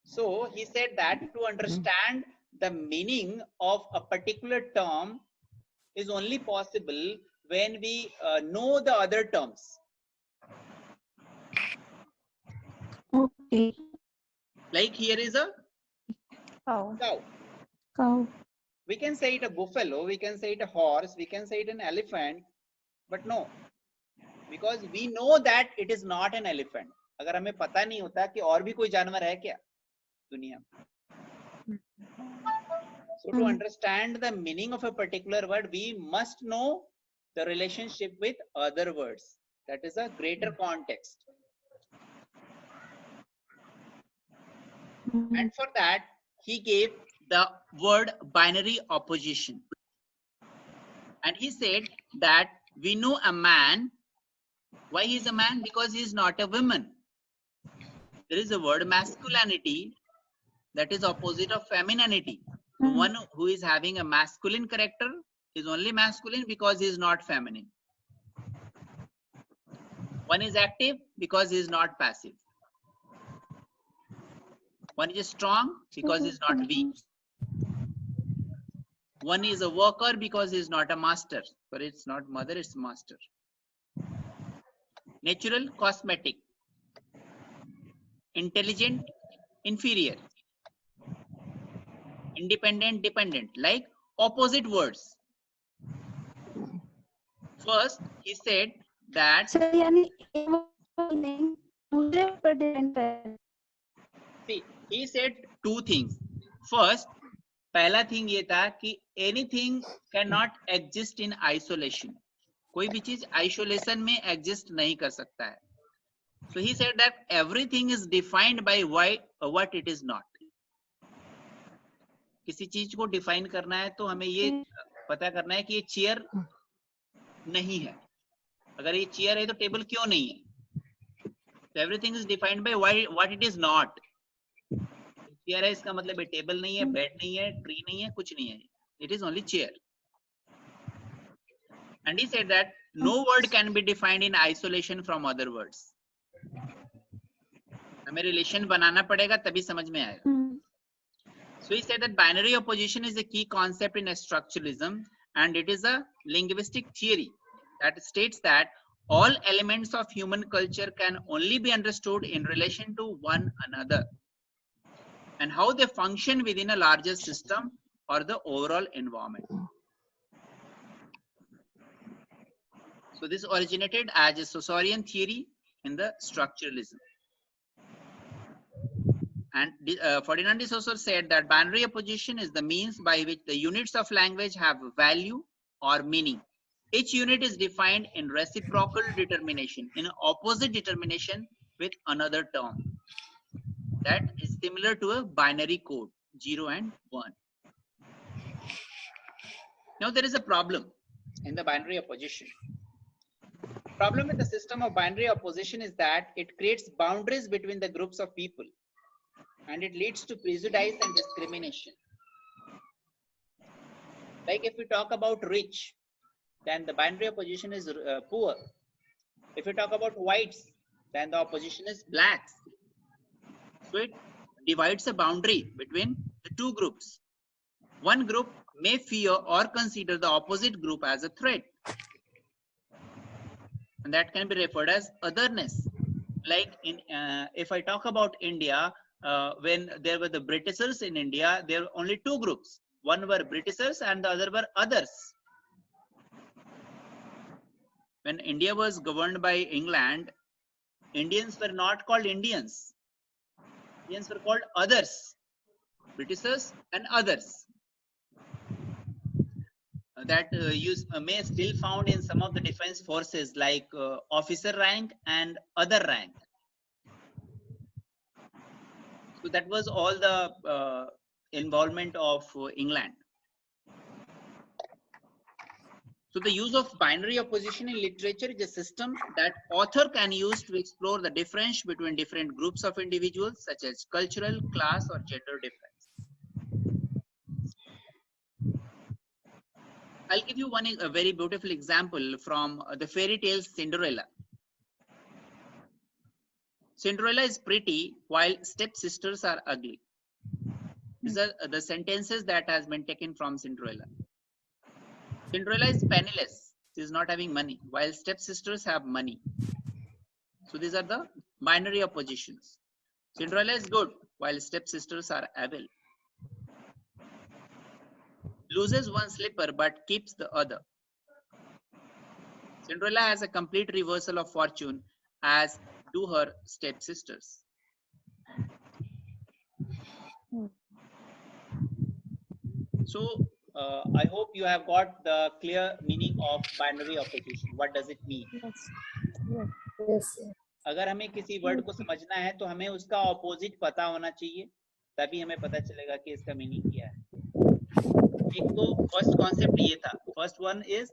So he said that to understand the meaning of a particular term is only possible when we know the other terms. Okay. Like here is a Cow. cow. Cow. We can say it a buffalo, we can say it a horse, we can say it an elephant, but no, because we know that it is not an elephant. अगर हमें पता नहीं होता कि और भी कोई जानवर है क्या दुनिया में. So to understand the meaning of a particular word, we must know the relationship with other words. That is a greater context. And for that, he gave the word binary opposition. And he said that we know a man. Why he is a man? Because he is not a woman. There is a word masculinity that is opposite of femininity. So one who is having a masculine character is only masculine because he is not feminine. One is active because he is not passive. One is strong because he is not weak. One is a worker because he is not a master. But it's not mother, it's master. Natural, cosmetic. Intelligent, inferior. Independent, dependent. Like opposite words. First, he said that. Sir यानी नहीं दूसरे पर depend है. See, he said two things. First, पहला thing ये था कि anything cannot exist in isolation. कोई भी चीज isolation में exist नहीं कर सकता है. So he said that everything is defined by what it is not. किसी चीज को define करना है तो हमें ये पता करना है कि ये chair नहीं है. अगर ये chair है तो table क्यों नहीं है? So everything is defined by what it is not. Chair है इसका मतलब है table नहीं है, bed नहीं है, tree नहीं है, कुछ नहीं है. It is only chair. And he said that no word can be defined in isolation from other words. हमें relation बनाना पड़ेगा तभी समझ में आएगा. So he said that binary opposition is a key concept in structuralism, and it is a linguistic theory that states that all elements of human culture can only be understood in relation to one another and how they function within a larger system or the overall environment. So this originated as a Saussurean theory in the structuralism. And Ferdinand de Saussure said that binary opposition is the means by which the units of language have value or meaning. Each unit is defined in reciprocal determination, in opposite determination with another term. That is similar to a binary code, 0 and 1. Now there is a problem in the binary opposition. Problem with the system of binary opposition is that it creates boundaries between the groups of people, and it leads to prejudice and discrimination. Like if we talk about rich, then the binary opposition is poor. If we talk about whites, then the opposition is blacks. So it divides a boundary between the two groups. One group may fear or consider the opposite group as a threat, and that can be referred as otherness. Like in if I talk about India, when there were the Britishers in India, there were only two groups. One were Britishers and the other were others. When India was governed by England, Indians were not called Indians. Indians were called others, Britishers and others. That you may still found in some of the defense forces, like officer rank and other rank. So that was all the involvement of England. So the use of binary opposition in literature is a system that author can use to explore the difference between different groups of individuals, such as cultural, class, or gender difference. I'll give you a very beautiful example from the fairy tale Cinderella. Cinderella is pretty while stepsisters are ugly. These are the sentences that has been taken from Cinderella. Cinderella is penniless. She is not having money, while stepsisters have money. So these are the binary oppositions. Cinderella is good, while stepsisters are evil. Loses one slipper but keeps the other. Cinderella has a complete reversal of fortune, as do her stepsisters. So I hope you have got the clear meaning of binary opposition. What does it mean? Yes. अगर हमें किसी word को समझना है तो हमें उसका opposite पता होना चाहिए, तभी हमें पता चलेगा कि इसका मीनिंग क्या है. एक तो फर्स्ट कॉन्सेप्ट ये था. First one is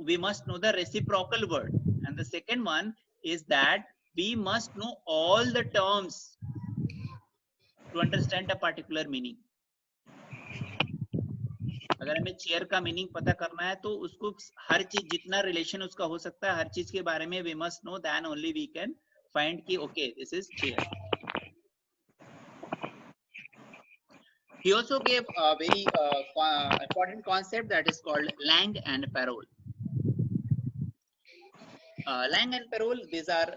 we must know the reciprocal word, and the second one is that we must know all the terms to understand a particular meaning. अगर हमें चेयर का मीनिंग पता करना है तो उसको हर चीज जितना रिलेशन उसका हो सकता है हर चीज के बारे में we must know, then only we can find कि okay, this is chair. He also gave a very important concept that is called langue and parole. Langue and parole, these are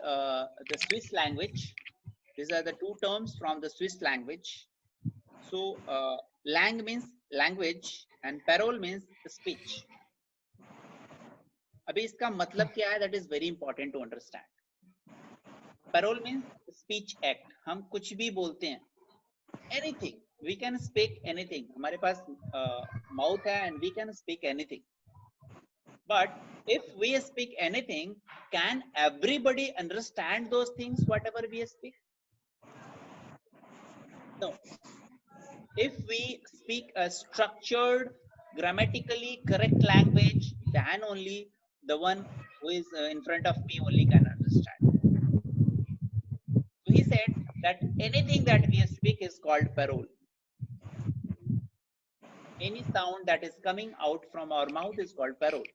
the Swiss language. These are the two terms from the Swiss language. So langue means language and parole means speech. अभी इसका मतलब क्या है? That is very important to understand. Parole means speech act. हम कुछ भी बोलते हैं. Anything. We can speak anything. हमारे पास mouth है and we can speak anything. But if we speak anything, can everybody understand those things, whatever we speak? No. If we speak a structured, grammatically correct language, then only the one who is in front of me only can understand. So he said that anything that we speak is called parole. Any sound that is coming out from our mouth is called parole.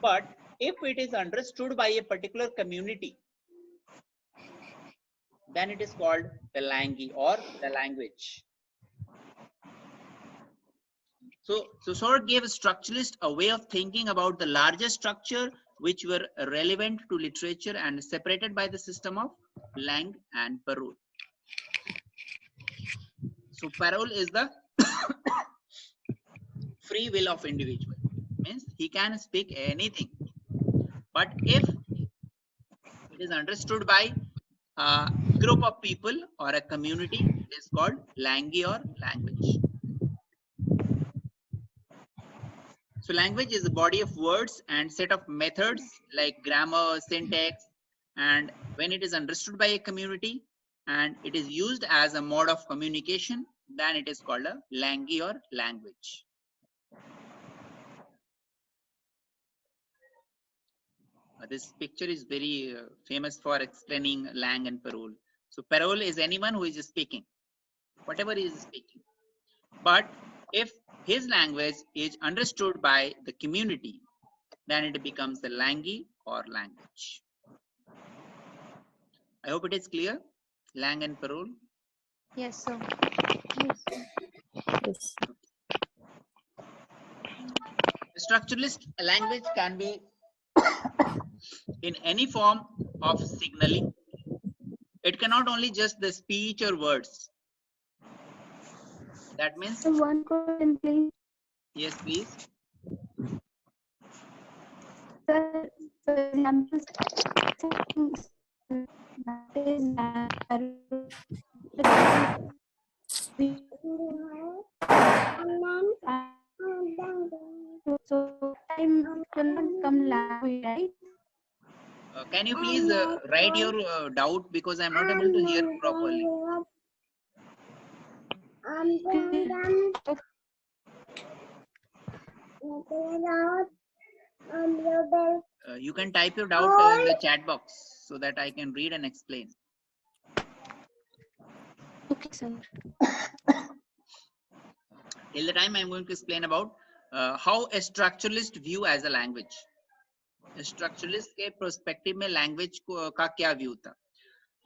But if it is understood by a particular community, then it is called the langue or the language. So Saussure gave structuralists a way of thinking about the larger structure which were relevant to literature and separated by the system of langue and parole. So parole is the free will of individual. Means he can speak anything. But if it is understood by a group of people or a community, it is called langue or language. So language is a body of words and set of methods like grammar, syntax, and when it is understood by a community and it is used as a mode of communication, then it is called a langue or language. This picture is very famous for explaining langue and parole. So parole is anyone who is speaking, whatever he is speaking. But if his language is understood by the community, then it becomes the langue or language. I hope it is clear. Lang and parole. Yes, sir. Yes. Structuralist language can be in any form of signaling. It cannot only just the speech or words. That means, One question, please. yes, please. Sir, for example, that is so time will not come language, right? Can you please write your doubt, because I am not able to hear properly. You can type your doubt in the chat box so that I can read and explain. Okay, sir. Till the time I am going to explain about how a structuralist view as a language. Structuralist के perspective में language का क्या view था?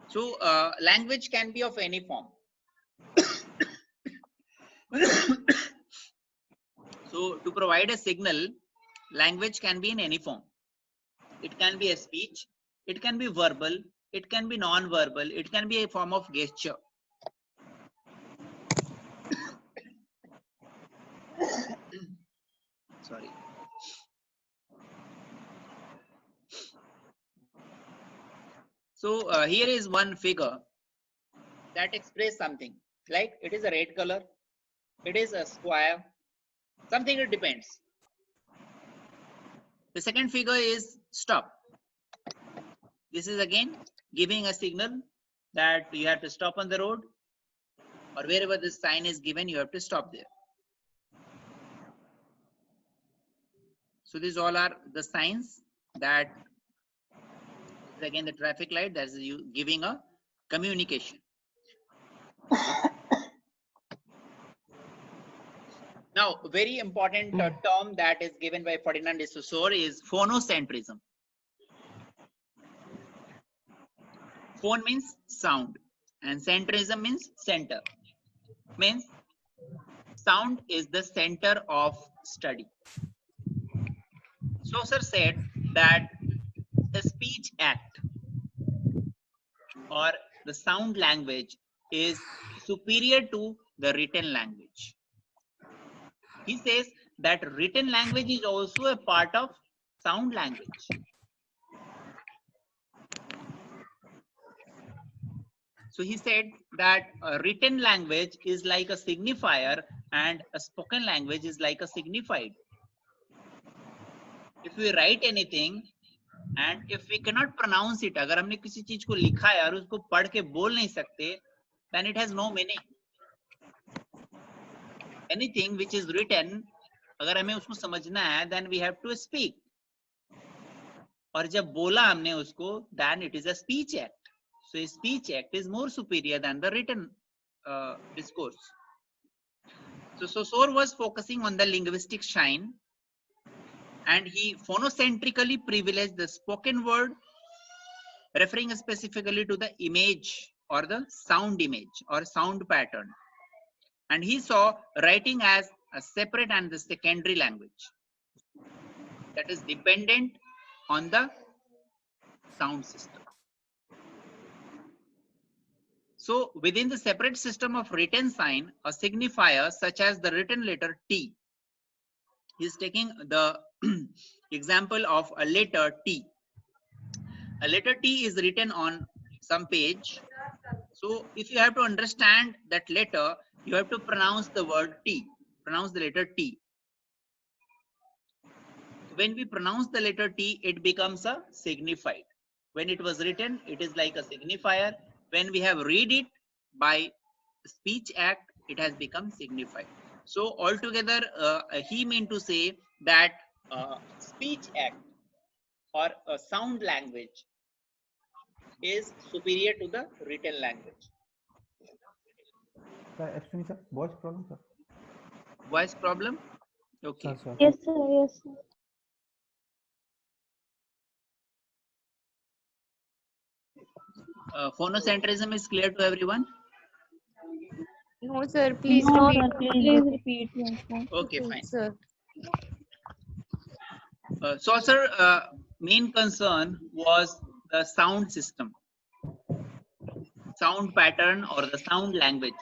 So language can be of any form. So to provide a signal, language can be in any form. It can be a speech, it can be verbal, it can be non-verbal, it can be a form of gesture. Sorry. So here is one figure that expresses something, like it is a red color, it is a square, something, it depends. The second figure is stop. This is again giving a signal that you have to stop on the road, or wherever this sign is given, you have to stop there. So these all are the signs. That is again the traffic light, that is you giving a communication. Now, a very important term that is given by Ferdinand de Saussure is phonocentrism. Phone means sound, and centrism means center. Means sound is the center of study. Saussure said that the speech act or the sound language is superior to the written language. He says that written language is also a part of sound language. So he said that a written language is like a signifier and a spoken language is like a signified. If we write anything and if we cannot pronounce it, अगर हमने किसी चीज को लिखा है और उसको पढ़ के बोल नहीं सकते, then it has no meaning. Anything which is written, अगर हमें उसको समझना है, then we have to speak. और जब बोला हमने उसको, then it is a speech act. So a speech act is more superior than the written discourse. So Saussure was focusing on the linguistic shine, and he phonocentrically privileged the spoken word, referring specifically to the image or the sound image or sound pattern. And he saw writing as a separate and the secondary language that is dependent on the sound system. So within the separate system of written sign, a signifier such as the written letter T, he is taking the example of a letter T. A letter T is written on some page. So if you have to understand that letter, you have to pronounce the word T, pronounce the letter T. When we pronounce the letter T, it becomes a signified. When it was written, it is like a signifier. When we have read it by speech act, it has become signified. So altogether, he meant to say that speech act or a sound language is superior to the written language. Sir, excuse me, sir. Voice problem, sir. Voice problem? Okay. Sir, sir. Yes, sir. Yes, sir. Phonocentrism is clear to everyone? No, sir. Please No, repeat. sir, please Please repeat once more. Okay, fine. Sir. Saussure main concern was the sound system, sound pattern or the sound language.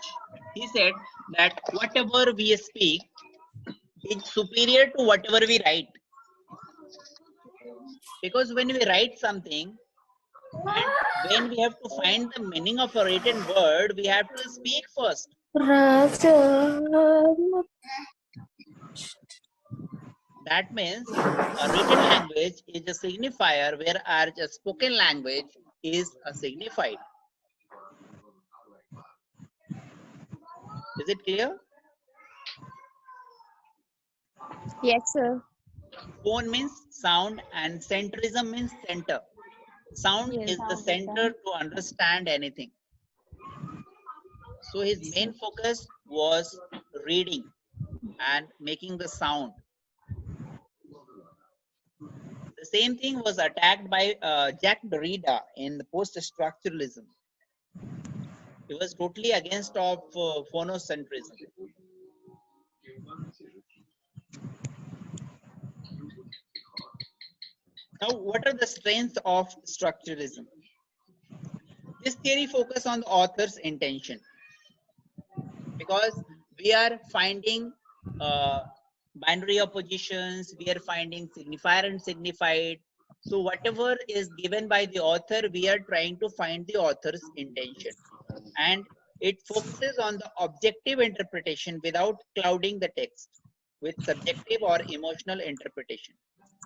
He said that whatever we speak is superior to whatever we write. Because when we write something and when we have to find the meaning of a written word, we have to speak first. That means a written language is a signifier, whereas a spoken language is a signified. Is it clear? Yes, sir. Phone means sound and centrism means center. Sound Yes. is the center to understand anything. So his main focus was reading and making the sound. The same thing was attacked by Jacques Derrida in the post-structuralism. He was totally against of phonocentrism. Now, what are the strengths of structuralism? This theory focuses on the author's intention, because we are finding binary oppositions, we are finding signifier and signified. So whatever is given by the author, we are trying to find the author's intention. And it focuses on the objective interpretation without clouding the text with subjective or emotional interpretation.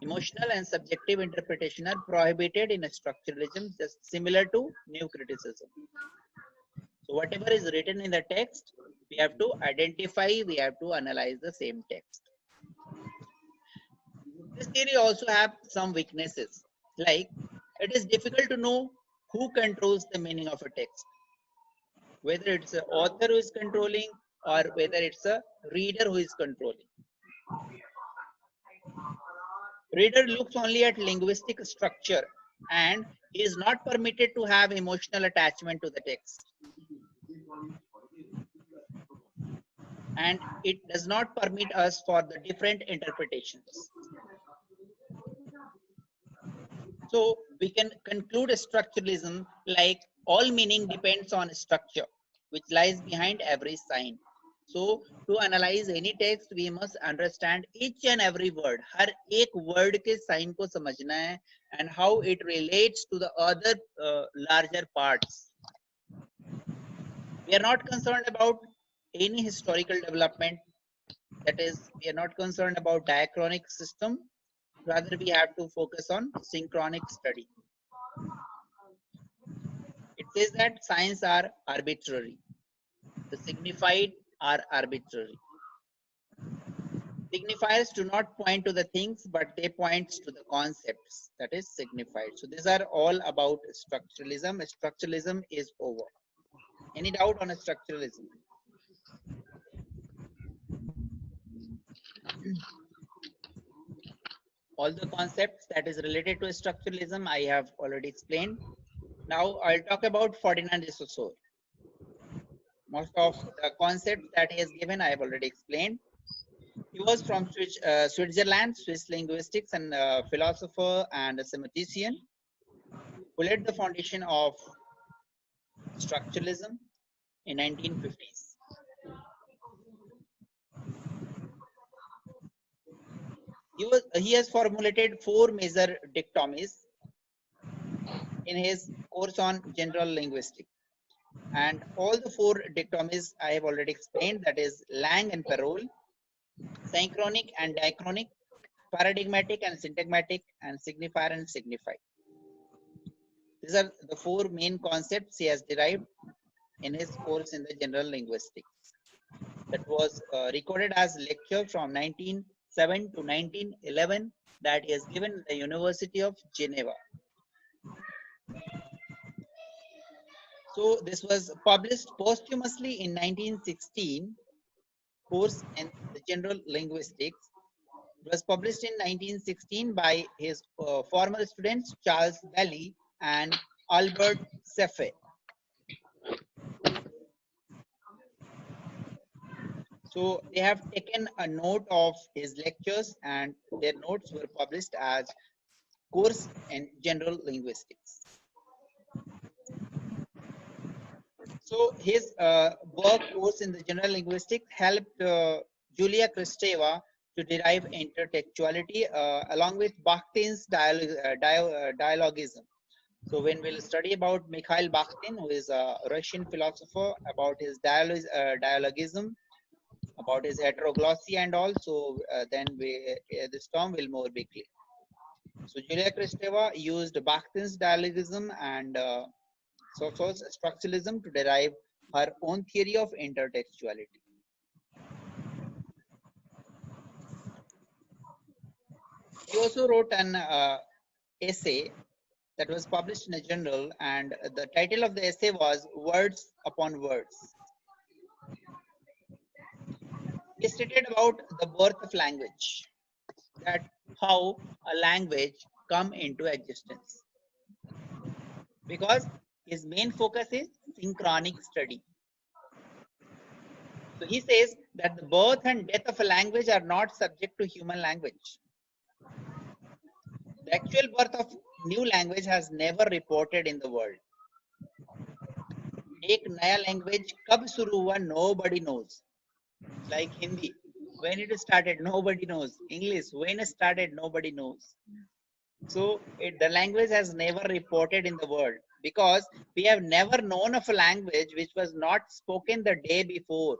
Emotional and subjective interpretation are prohibited in structuralism, just similar to new criticism. So whatever is written in the text, we have to identify, we have to analyze the same text. This theory also have some weaknesses, like it is difficult to know who controls the meaning of a text, whether it's an author who is controlling or whether it's a reader who is controlling. Reader looks only at linguistic structure and he is not permitted to have emotional attachment to the text. And it does not permit us for the different interpretations. So we can conclude structuralism like all meaning depends on structure, which lies behind every sign. So to analyze any text, we must understand each and every word. हर एक word के sign को समझना है and how it relates to the other larger parts. We are not concerned about any historical development. That is, we are not concerned about diachronic system. Rather, we have to focus on synchronic study. It says that signs are arbitrary. The signified are arbitrary. Signifiers do not point to the things, but they point to the concepts, that is signified. So these are all about structuralism. Structuralism is over. Any doubt on structuralism? All the concepts that is related to structuralism I have already explained. Now I'll talk about Ferdinand de Saussure. Most of the concepts that he has given I have already explained. He was from Switzerland, Swiss linguistics and philosopher and a sematician who led the foundation of structuralism in 1950s. He has formulated 4 major dichotomies in his course on general linguistics. And all the 4 dichotomies I have already explained, that is Lang and Perroll, synchronic and diachronic, paradigmatic and syntagmatic, and signifier and signified. These are the 4 main concepts he has derived in his course in the general linguistics. That was recorded as lecture from 1907 to 1911 that he has given at the University of Geneva. So this was published posthumously in 1916, course in the General Linguistics. It was published in 1916 by his former students Charles Bailey and Albert Seffe. So they have taken a note of his lectures, and their notes were published as course in general linguistics. So his work course in the general linguistics helped Julia Kristeva to derive intertextuality along with Bakhtin's dialogism. So when we'll study about Mikhail Bakhtin, who is a Russian philosopher, about his dialogism, about his heteroglossy and all, so then this term will more be clear. So Julia Kristeva used Bakhtin's dialogism and Saussure's structuralism to derive her own theory of intertextuality. He also wrote an essay that was published in a journal, and the title of the essay was Words Upon Words. He stated about the birth of language, that how a language come into existence, because his main focus is synchronic study. So he says that the birth and death of a language are not subject to human language. The actual birth of new language has never reported in the world. एक नया language कब शुरू हुआ nobody knows. Like Hindi, when it started nobody knows. English, when it started nobody knows. So the language has never reported in the world, because we have never known of a language which was not spoken the day before.